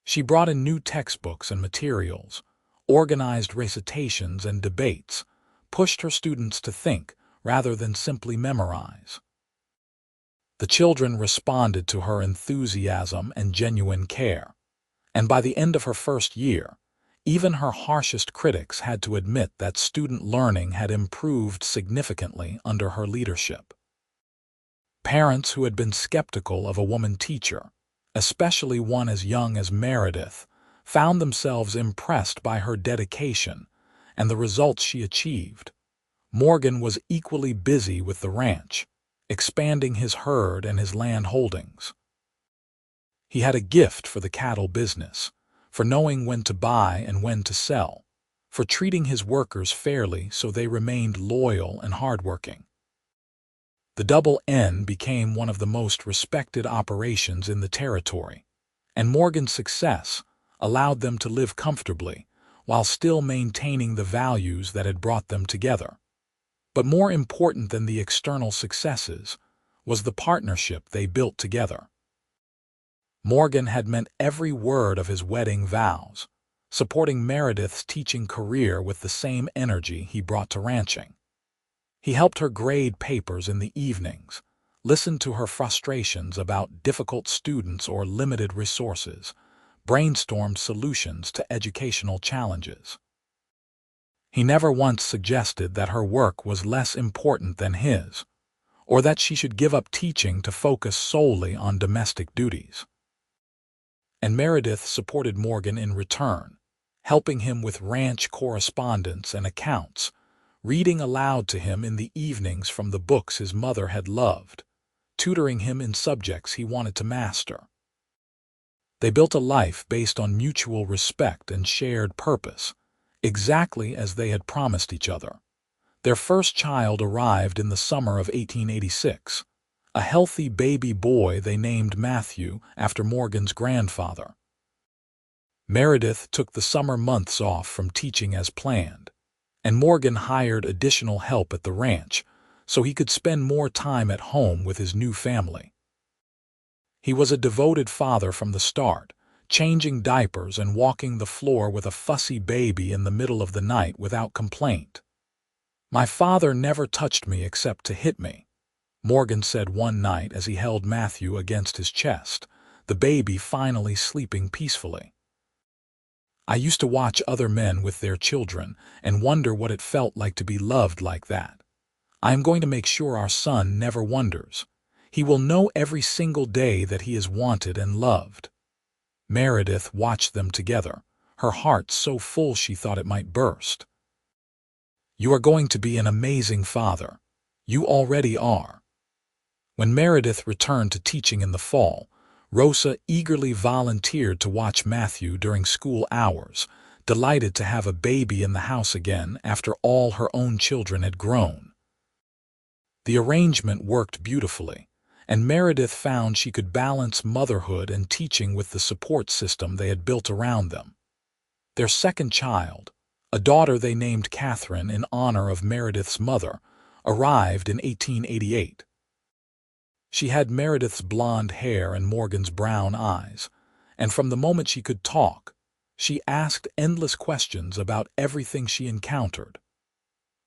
She brought in new textbooks and materials, organized recitations and debates, pushed her students to think rather than simply memorize. The children responded to her enthusiasm and genuine care, and by the end of her first year, even her harshest critics had to admit that student learning had improved significantly under her leadership. Parents who had been skeptical of a woman teacher, especially one as young as Meredith, found themselves impressed by her dedication and the results she achieved. Morgan was equally busy with the ranch, expanding his herd and his land holdings. He had a gift for the cattle business, for knowing when to buy and when to sell, for treating his workers fairly so they remained loyal and hardworking. The Double N became one of the most respected operations in the territory, and Morgan's success allowed them to live comfortably while still maintaining the values that had brought them together. But more important than the external successes was the partnership they built together. Morgan had meant every word of his wedding vows, supporting Meredith's teaching career with the same energy he brought to ranching. He helped her grade papers in the evenings, listened to her frustrations about difficult students or limited resources, brainstormed solutions to educational challenges. He never once suggested that her work was less important than his, or that she should give up teaching to focus solely on domestic duties. And Meredith supported Morgan in return, helping him with ranch correspondence and accounts, reading aloud to him in the evenings from the books his mother had loved, tutoring him in subjects he wanted to master. They built a life based on mutual respect and shared purpose, exactly as they had promised each other. Their first child arrived in the summer of 1886, a healthy baby boy they named Matthew after Morgan's grandfather. Meredith took the summer months off from teaching as planned, and Morgan hired additional help at the ranch so he could spend more time at home with his new family. He was a devoted father from the start, changing diapers and walking the floor with a fussy baby in the middle of the night without complaint. "My father never touched me except to hit me," Morgan said one night as he held Matthew against his chest, the baby finally sleeping peacefully. "I used to watch other men with their children and wonder what it felt like to be loved like that. I am going to make sure our son never wonders. He will know every single day that he is wanted and loved." Meredith watched them together, her heart so full she thought it might burst. "You are going to be an amazing father. You already are." When Meredith returned to teaching in the fall, Rosa eagerly volunteered to watch Matthew during school hours, delighted to have a baby in the house again after all her own children had grown. The arrangement worked beautifully, and Meredith found she could balance motherhood and teaching with the support system they had built around them. Their second child, a daughter they named Catherine in honor of Meredith's mother, arrived in 1888. She had Meredith's blonde hair and Morgan's brown eyes, and from the moment she could talk, she asked endless questions about everything she encountered.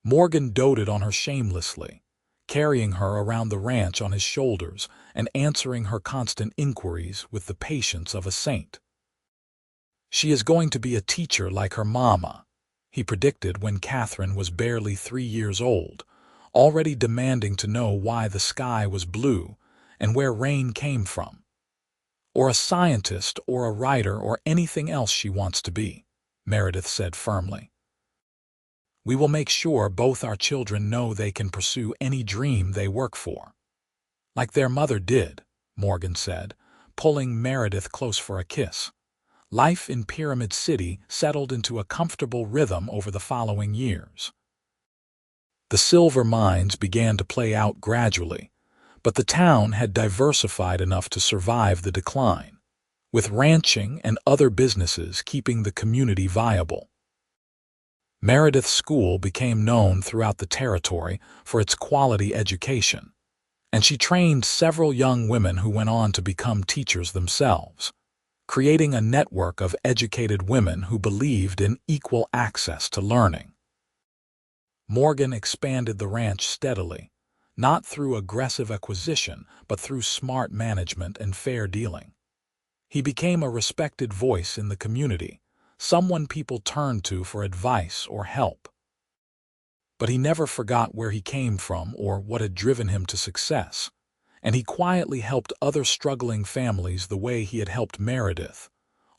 Morgan doted on her shamelessly, carrying her around the ranch on his shoulders and answering her constant inquiries with the patience of a saint. "She is going to be a teacher like her mama," he predicted when Catherine was barely 3 years old, already demanding to know why the sky was blue and where rain came from. "Or a scientist or a writer or anything else she wants to be," Meredith said firmly. "We will make sure both our children know they can pursue any dream they work for." "Like their mother did," Morgan said, pulling Meredith close for a kiss. Life in Pyramid City settled into a comfortable rhythm over the following years. The silver mines began to play out gradually, but the town had diversified enough to survive the decline, with ranching and other businesses keeping the community viable. Meredith School became known throughout the territory for its quality education, and she trained several young women who went on to become teachers themselves, creating a network of educated women who believed in equal access to learning. Morgan expanded the ranch steadily, not through aggressive acquisition, but through smart management and fair dealing. He became a respected voice in the community, someone people turned to for advice or help. But he never forgot where he came from or what had driven him to success, and he quietly helped other struggling families the way he had helped Meredith,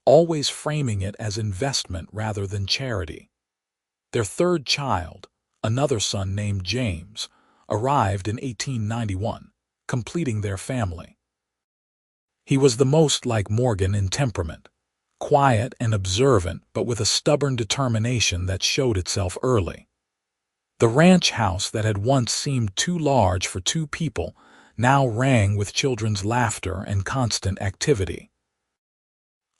always framing it as investment rather than charity. Their third child, another son named James, arrived in 1891, completing their family. He was the most like Morgan in temperament, quiet and observant but with a stubborn determination that showed itself early. The ranch house that had once seemed too large for two people now rang with children's laughter and constant activity.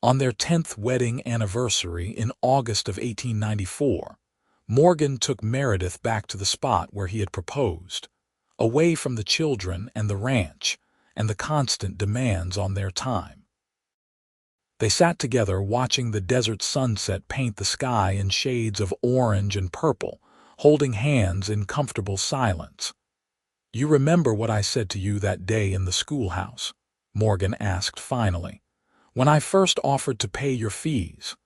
On their 10th wedding anniversary in August of 1894, Morgan took Meredith back to the spot where he had proposed, away from the children and the ranch and the constant demands on their time. They sat together watching the desert sunset paint the sky in shades of orange and purple, holding hands in comfortable silence. "You remember what I said to you that day in the schoolhouse?" Morgan asked finally. "When I first offered to pay your fees."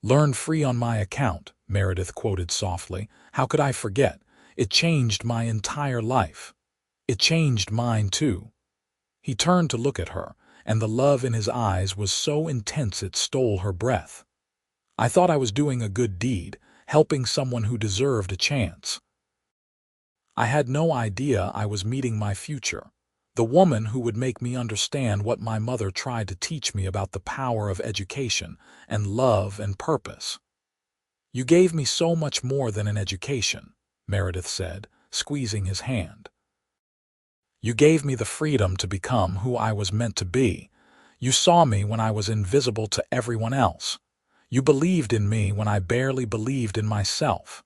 "Learn free on my account," Meredith quoted softly. "How could I forget? It changed my entire life. It changed mine, too." He turned to look at her, and the love in his eyes was so intense it stole her breath. "I thought I was doing a good deed, helping someone who deserved a chance. I had no idea I was meeting my future, the woman who would make me understand what my mother tried to teach me about the power of education and love and purpose." "You gave me so much more than an education," Meredith said, squeezing his hand. "You gave me the freedom to become who I was meant to be. You saw me when I was invisible to everyone else. You believed in me when I barely believed in myself.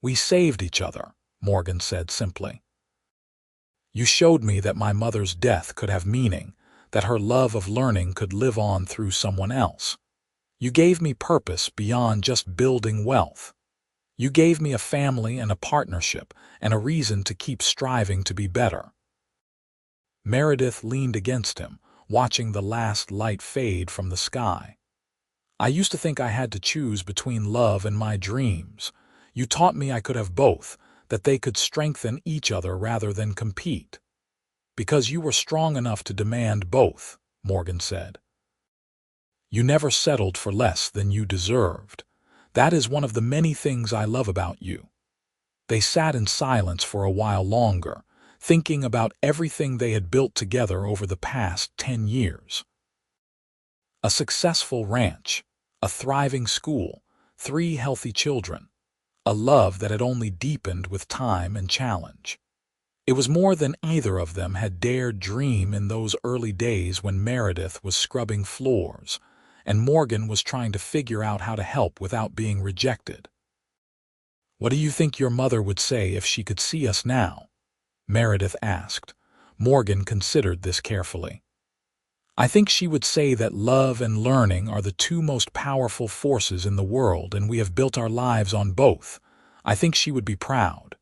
We saved each other," Morgan said simply. "You showed me that my mother's death could have meaning, that her love of learning could live on through someone else. You gave me purpose beyond just building wealth. You gave me a family and a partnership and a reason to keep striving to be better." Meredith leaned against him, watching the last light fade from the sky. "I used to think I had to choose between love and my dreams. You taught me I could have both, that they could strengthen each other rather than compete." "Because you were strong enough to demand both," Morgan said. "You never settled for less than you deserved. That is one of the many things I love about you." They sat in silence for a while longer, thinking about everything they had built together over the past 10 years. A successful ranch, a thriving school, 3 healthy children, a love that had only deepened with time and challenge. It was more than either of them had dared dream in those early days when Meredith was scrubbing floors and Morgan was trying to figure out how to help without being rejected. "What do you think your mother would say if she could see us now?" Meredith asked. Morgan considered this carefully. "I think she would say that love and learning are the 2 most powerful forces in the world, and we have built our lives on both. I think she would be proud.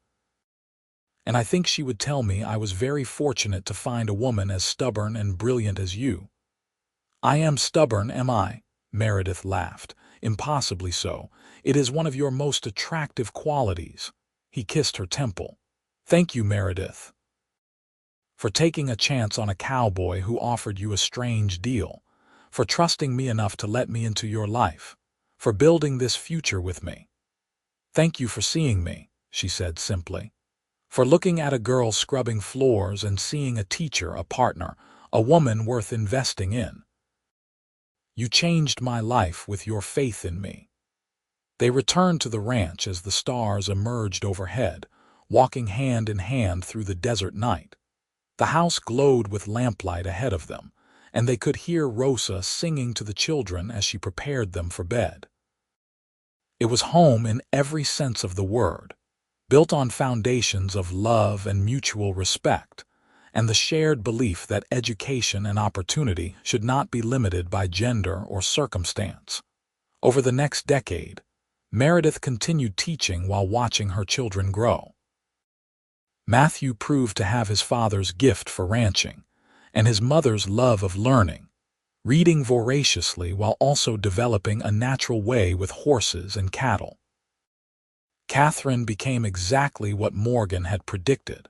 And I think she would tell me I was very fortunate to find a woman as stubborn and brilliant as you." "I am stubborn, am I?" Meredith laughed. "Impossibly so. It is one of your most attractive qualities." He kissed her temple. "Thank you, Meredith, for taking a chance on a cowboy who offered you a strange deal, for trusting me enough to let me into your life, for building this future with me. Thank you for seeing me," she said simply, "for looking at a girl scrubbing floors and seeing a teacher, a partner, a woman worth investing in. You changed my life with your faith in me." They returned to the ranch as the stars emerged overhead, walking hand in hand through the desert night. The house glowed with lamplight ahead of them, and they could hear Rosa singing to the children as she prepared them for bed. It was home in every sense of the word, built on foundations of love and mutual respect, and the shared belief that education and opportunity should not be limited by gender or circumstance. Over the next decade, Meredith continued teaching while watching her children grow. Matthew proved to have his father's gift for ranching and his mother's love of learning, reading voraciously while also developing a natural way with horses and cattle. Catherine became exactly what Morgan had predicted,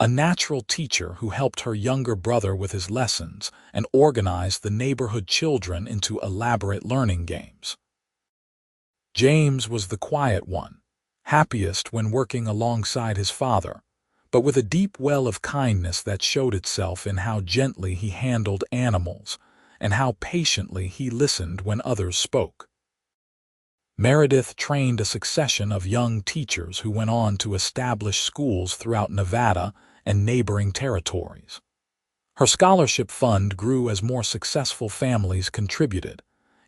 a natural teacher who helped her younger brother with his lessons and organized the neighborhood children into elaborate learning games. James was the quiet one, happiest when working alongside his father, but with a deep well of kindness that showed itself in how gently he handled animals and how patiently he listened when others spoke. Meredith trained a succession of young teachers who went on to establish schools throughout Nevada and neighboring territories. Her scholarship fund grew as more successful families contributed,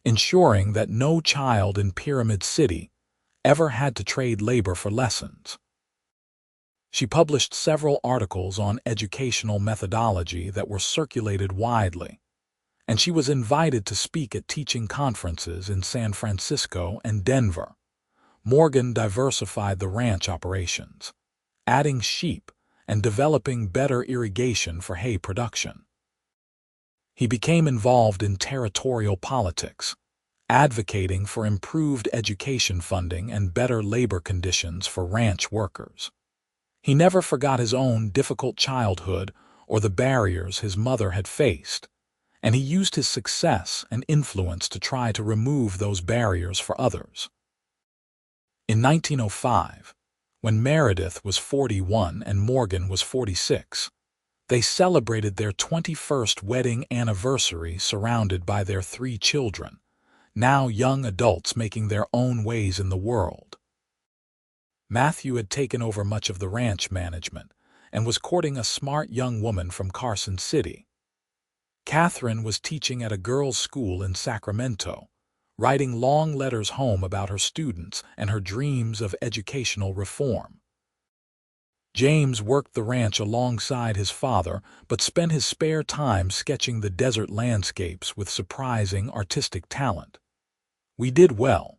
ensuring that no child in Pyramid City ever had to trade labor for lessons. She published several articles on educational methodology that were circulated widely, and she was invited to speak at teaching conferences in San Francisco and Denver. Morgan diversified the ranch operations, adding sheep and developing better irrigation for hay production. He became involved in territorial politics, advocating for improved education funding and better labor conditions for ranch workers. He never forgot his own difficult childhood or the barriers his mother had faced, and he used his success and influence to try to remove those barriers for others. In 1905, when Meredith was 41 and Morgan was 46, they celebrated their 21st wedding anniversary surrounded by their 3 children, now young adults making their own ways in the world. Matthew had taken over much of the ranch management and was courting a smart young woman from Carson City. Catherine was teaching at a girls' school in Sacramento, writing long letters home about her students and her dreams of educational reform. James worked the ranch alongside his father, but spent his spare time sketching the desert landscapes with surprising artistic talent. "We did well,"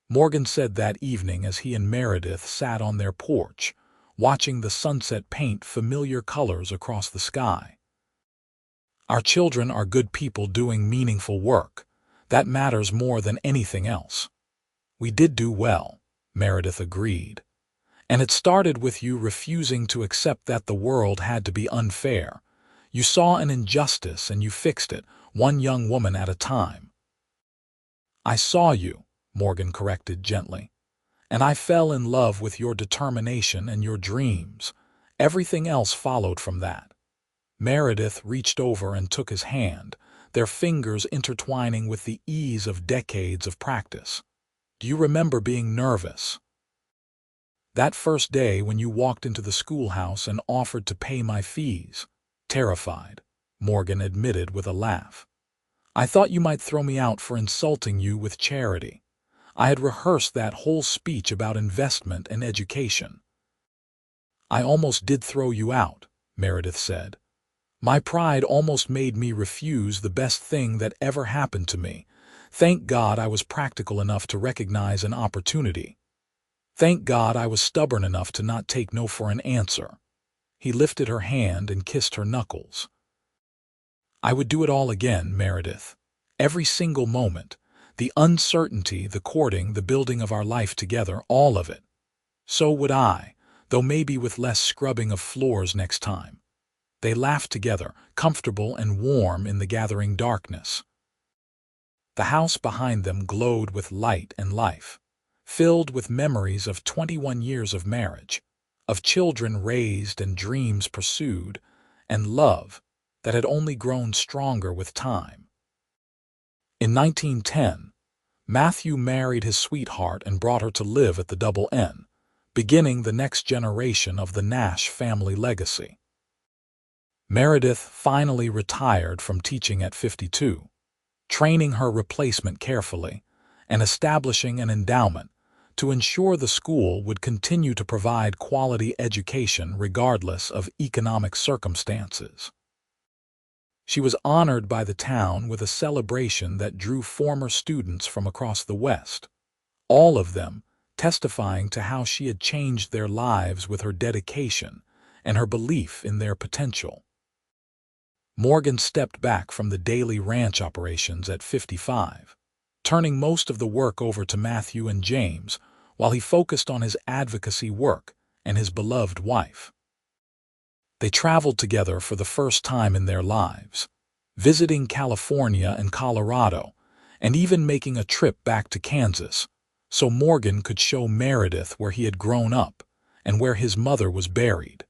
Morgan said that evening as he and Meredith sat on their porch, watching the sunset paint familiar colors across the sky. "Our children are good people doing meaningful work. That matters more than anything else." "We did do well," Meredith agreed. "And it started with you refusing to accept that the world had to be unfair. You saw an injustice and you fixed it, one young woman at a time." "I saw you," Morgan corrected gently, "and I fell in love with your determination and your dreams. Everything else followed from that." Meredith reached over and took his hand, their fingers intertwining with the ease of decades of practice. "Do you remember being nervous? That first day when you walked into the schoolhouse and offered to pay my fees?" "Terrified," Morgan admitted with a laugh. "I thought you might throw me out for insulting you with charity. I had rehearsed that whole speech about investment and education." "I almost did throw you out," Meredith said. "My pride almost made me refuse the best thing that ever happened to me. Thank God I was practical enough to recognize an opportunity. Thank God I was stubborn enough to not take no for an answer." He lifted her hand and kissed her knuckles. "I would do it all again, Meredith. Every single moment. The uncertainty, the courting, the building of our life together, all of it. So would I, though maybe with less scrubbing of floors next time." They laughed together, comfortable and warm in the gathering darkness. The house behind them glowed with light and life, filled with memories of 21 years of marriage, of children raised and dreams pursued, and love that had only grown stronger with time. In 1910, Matthew married his sweetheart and brought her to live at the Double N, beginning the next generation of the Nash family legacy. Meredith finally retired from teaching at 52, training her replacement carefully and establishing an endowment to ensure the school would continue to provide quality education regardless of economic circumstances. She was honored by the town with a celebration that drew former students from across the West, all of them testifying to how she had changed their lives with her dedication and her belief in their potential. Morgan stepped back from the daily ranch operations at 55, turning most of the work over to Matthew and James while he focused on his advocacy work and his beloved wife. They traveled together for the first time in their lives, visiting California and Colorado, and even making a trip back to Kansas, so Morgan could show Meredith where he had grown up and where his mother was buried.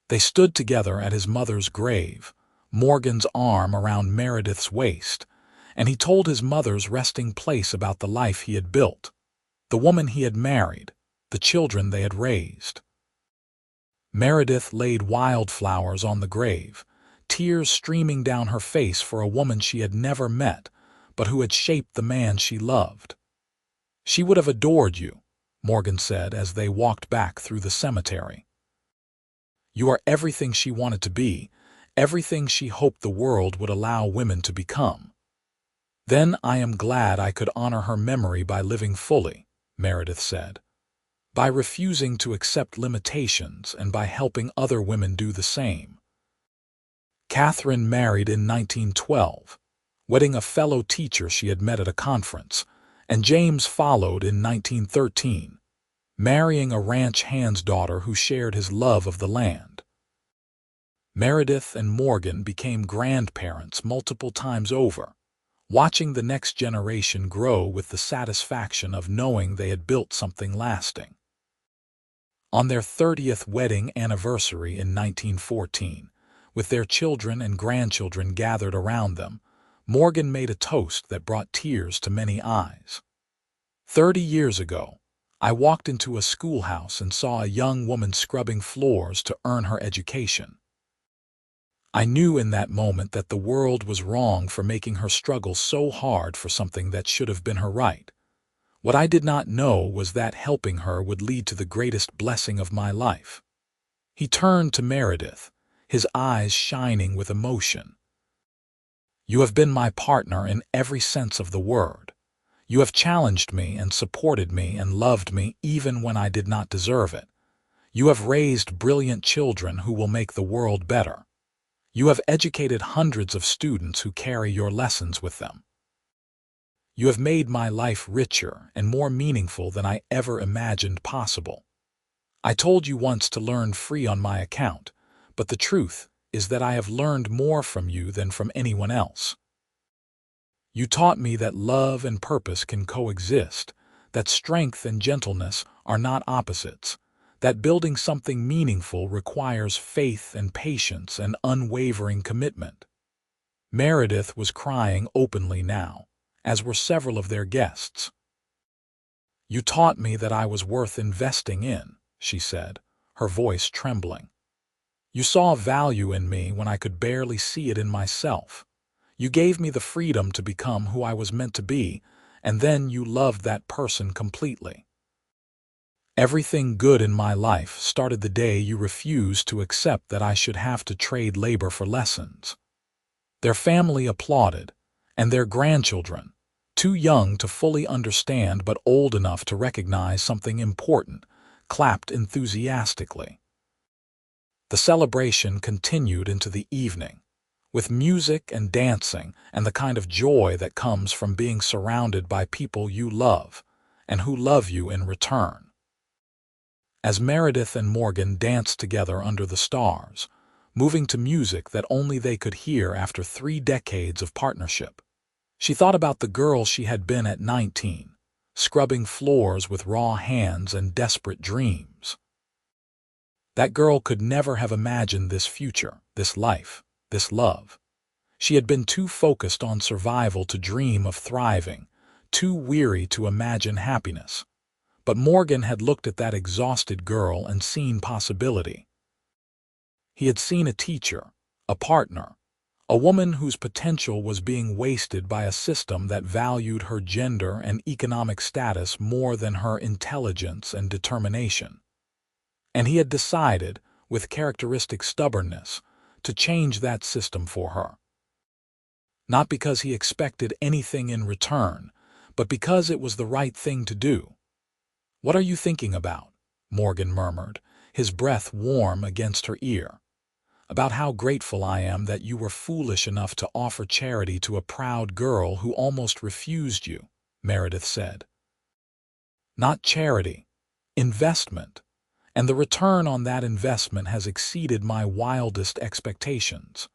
They stood together at his mother's grave, Morgan's arm around Meredith's waist, and he told his mother's resting place about the life he had built, the woman he had married, the children they had raised. Meredith laid wildflowers on the grave, tears streaming down her face for a woman she had never met, but who had shaped the man she loved. "She would have adored you," Morgan said as they walked back through the cemetery. "You are everything she wanted to be, everything she hoped the world would allow women to become." "Then I am glad I could honor her memory by living fully," Meredith said, "by refusing to accept limitations and by helping other women do the same." Catherine married in 1912, wedding a fellow teacher she had met at a conference, and James followed in 1913, marrying a ranch hand's daughter who shared his love of the land. Meredith and Morgan became grandparents multiple times over, watching the next generation grow with the satisfaction of knowing they had built something lasting. On their 30th wedding anniversary in 1914, with their children and grandchildren gathered around them, Morgan made a toast that brought tears to many eyes. 30 years ago, I walked into a schoolhouse and saw a young woman scrubbing floors to earn her education. I knew in that moment that the world was wrong for making her struggle so hard for something that should have been her right. What I did not know was that helping her would lead to the greatest blessing of my life. He turned to Meredith, his eyes shining with emotion. "You have been my partner in every sense of the word. You have challenged me and supported me and loved me even when I did not deserve it. You have raised brilliant children who will make the world better. You have educated hundreds of students who carry your lessons with them. You have made my life richer and more meaningful than I ever imagined possible. I told you once to learn free on my account, but the truth is that I have learned more from you than from anyone else. You taught me that love and purpose can coexist, that strength and gentleness are not opposites, that building something meaningful requires faith and patience and unwavering commitment." Meredith was crying openly now, as were several of their guests. "You taught me that I was worth investing in," she said, her voice trembling. "You saw value in me when I could barely see it in myself. You gave me the freedom to become who I was meant to be, and then you loved that person completely. Everything good in my life started the day you refused to accept that I should have to trade labor for lessons." Their family applauded, and their grandchildren, too young to fully understand but old enough to recognize something important, clapped enthusiastically. The celebration continued into the evening, with music and dancing and the kind of joy that comes from being surrounded by people you love and who love you in return. As Meredith and Morgan danced together under the stars, moving to music that only they could hear after 3 decades of partnership, she thought about the girl she had been at 19, scrubbing floors with raw hands and desperate dreams. That girl could never have imagined this future, this life, this love. She had been too focused on survival to dream of thriving, too weary to imagine happiness. But Morgan had looked at that exhausted girl and seen possibility. He had seen a teacher, a partner, a woman whose potential was being wasted by a system that valued her gender and economic status more than her intelligence and determination. And he had decided, with characteristic stubbornness, to change that system for her. Not because he expected anything in return, but because it was the right thing to do. "What are you thinking about?" Morgan murmured, his breath warm against her ear. "About how grateful I am that you were foolish enough to offer charity to a proud girl who almost refused you," Meredith said. "Not charity, investment. and the return on that investment has exceeded my wildest expectations."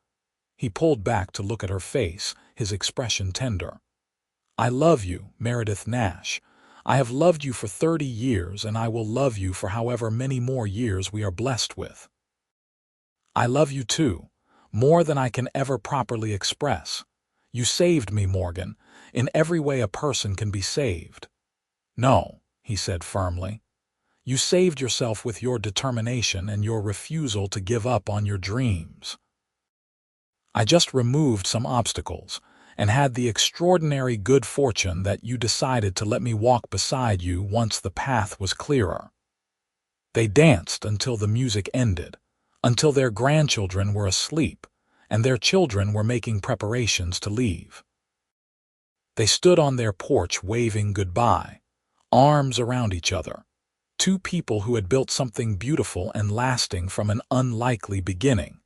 He pulled back to look at her face, his expression tender. "I love you, Meredith Nash. I have loved you for 30 years, and I will love you for however many more years we are blessed with. I love you too, more than I can ever properly express. You saved me, Morgan, in every way a person can be saved." "No," he said firmly. "You saved yourself with your determination and your refusal to give up on your dreams. I just removed some obstacles and had the extraordinary good fortune that you decided to let me walk beside you once the path was clearer." They danced until the music ended, until their grandchildren were asleep and their children were making preparations to leave. They stood on their porch waving goodbye, arms around each other, two people who had built something beautiful and lasting from an unlikely beginning.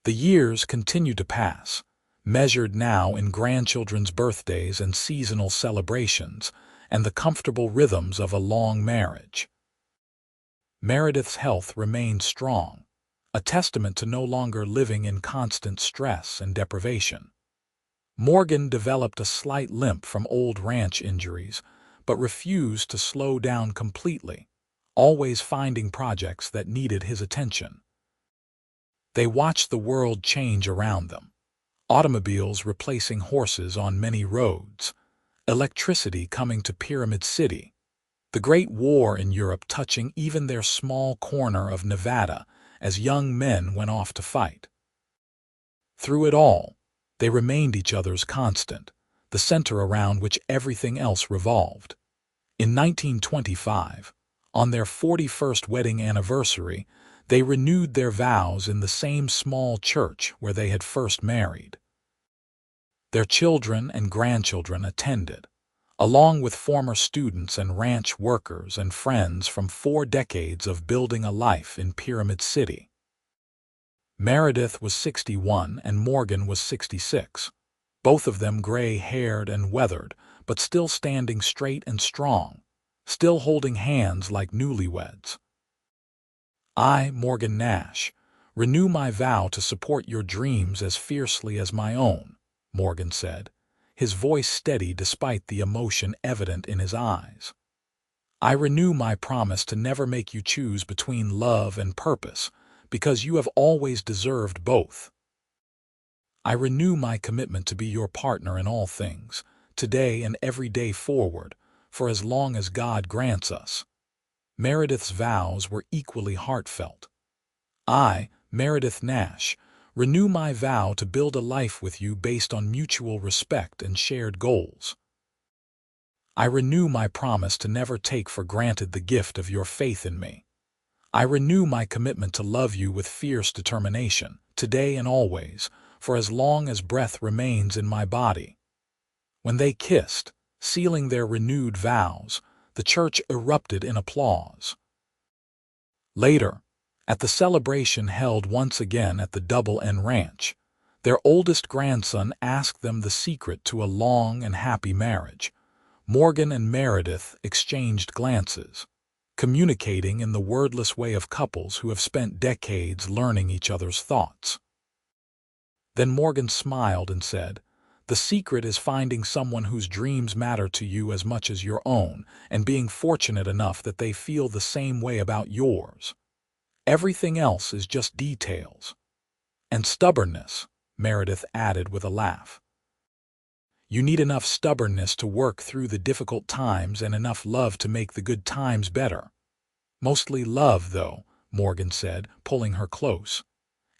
The years continued to pass, measured now in grandchildren's birthdays and seasonal celebrations, and the comfortable rhythms of a long marriage. Meredith's health remained strong, a testament to no longer living in constant stress and deprivation. Morgan developed a slight limp from old ranch injuries, but refused to slow down completely, always finding projects that needed his attention. They watched the world change around them, automobiles replacing horses on many roads, electricity coming to Pyramid City, the Great War in Europe touching even their small corner of Nevada as young men went off to fight. Through it all, they remained each other's constant, the center around which everything else revolved. In 1925, on their 41st wedding anniversary, they renewed their vows in the same small church where they had first married. Their children and grandchildren attended, along with former students and ranch workers and friends from 4 decades of building a life in Pyramid City. Meredith was 61 and Morgan was 66, both of them gray-haired and weathered, but still standing straight and strong, still holding hands like newlyweds. "I, Morgan Nash, renew my vow to support your dreams as fiercely as my own," Morgan said, his voice steady despite the emotion evident in his eyes. "I renew my promise to never make you choose between love and purpose, because you have always deserved both. I renew my commitment to be your partner in all things, today and every day forward, for as long as God grants us." Meredith's vows were equally heartfelt. "I, Meredith Nash, renew my vow to build a life with you based on mutual respect and shared goals. I renew my promise to never take for granted the gift of your faith in me. I renew my commitment to love you with fierce determination, today and always, for as long as breath remains in my body." When they kissed, sealing their renewed vows, the church erupted in applause. Later, at the celebration held once again at the Double N Ranch, their oldest grandson asked them the secret to a long and happy marriage. Morgan and Meredith exchanged glances, communicating in the wordless way of couples who have spent decades learning each other's thoughts. Then Morgan smiled and said, "The secret is finding someone whose dreams matter to you as much as your own, and being fortunate enough that they feel the same way about yours. Everything else is just details." "And stubbornness," Meredith added with a laugh. "You need enough stubbornness to work through the difficult times and enough love to make the good times better." "Mostly love, though," Morgan said, pulling her close.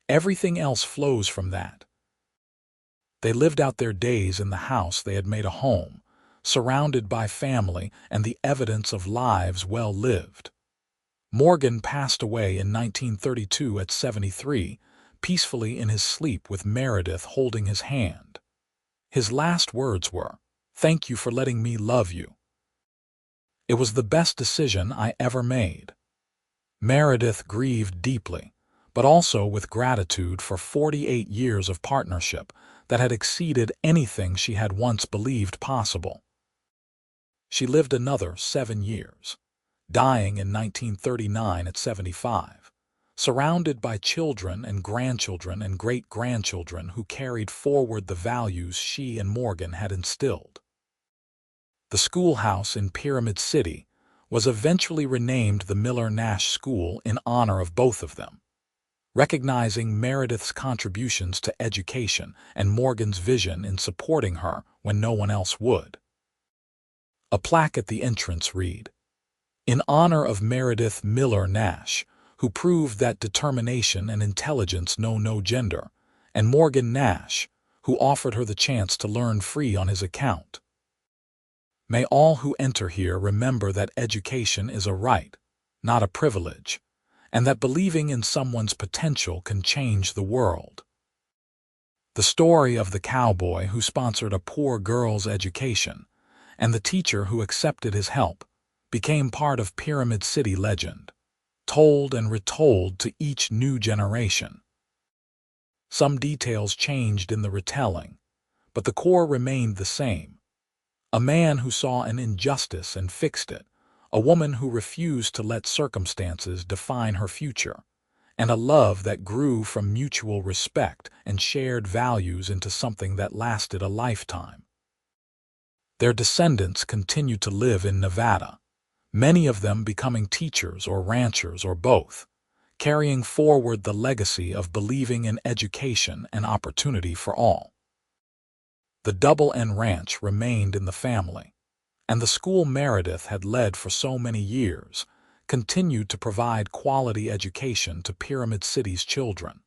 "Everything else flows from that." They lived out their days in the house they had made a home, surrounded by family and the evidence of lives well lived. Morgan passed away in 1932 at 73, peacefully in his sleep with Meredith holding his hand. His last words were, "Thank you for letting me love you. It was the best decision I ever made." Meredith grieved deeply, but also with gratitude for 48 years of partnership that had exceeded anything she had once believed possible. She lived another 7 years, dying in 1939 at 75, surrounded by children and grandchildren and great-grandchildren who carried forward the values she and Morgan had instilled. The schoolhouse in Pyramid City was eventually renamed the Miller-Nash School in honor of both of them, recognizing Meredith's contributions to education and Morgan's vision in supporting her when no one else would. A plaque at the entrance read, "In honor of Meredith Miller Nash, who proved that determination and intelligence know no gender, and Morgan Nash, who offered her the chance to learn free on his account. May all who enter here remember that education is a right, not a privilege, and that believing in someone's potential can change the world." The story of the cowboy who sponsored a poor girl's education and the teacher who accepted his help became part of Pyramid City legend, told and retold to each new generation. Some details changed in the retelling, but the core remained the same. A man who saw an injustice and fixed it, a woman who refused to let circumstances define her future, and a love that grew from mutual respect and shared values into something that lasted a lifetime. Their descendants continue to live in Nevada, many of them becoming teachers or ranchers or both, carrying forward the legacy of believing in education and opportunity for all. The Double N Ranch remained in the family, and the school Meredith had led for so many years continued to provide quality education to Pyramid City's children.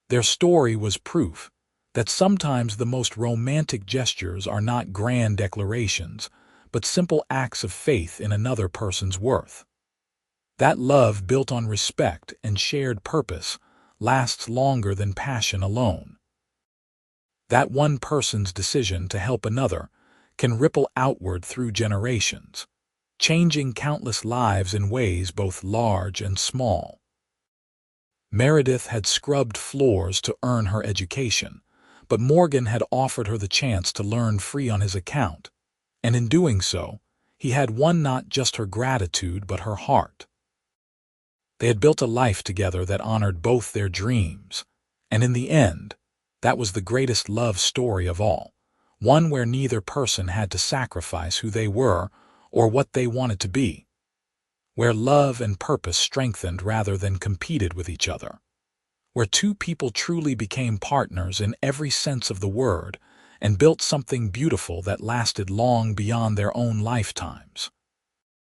Their story was proof that sometimes the most romantic gestures are not grand declarations, but simple acts of faith in another person's worth. That love built on respect and shared purpose lasts longer than passion alone. That one person's decision to help another can ripple outward through generations, changing countless lives in ways both large and small. Meredith had scrubbed floors to earn her education, but Morgan had offered her the chance to learn free on his account, and in doing so, he had won not just her gratitude but her heart. They had built a life together that honored both their dreams, and in the end, that was the greatest love story of all, one where neither person had to sacrifice who they were or what they wanted to be, where love and purpose strengthened rather than competed with each other, where two people truly became partners in every sense of the word and built something beautiful that lasted long beyond their own lifetimes.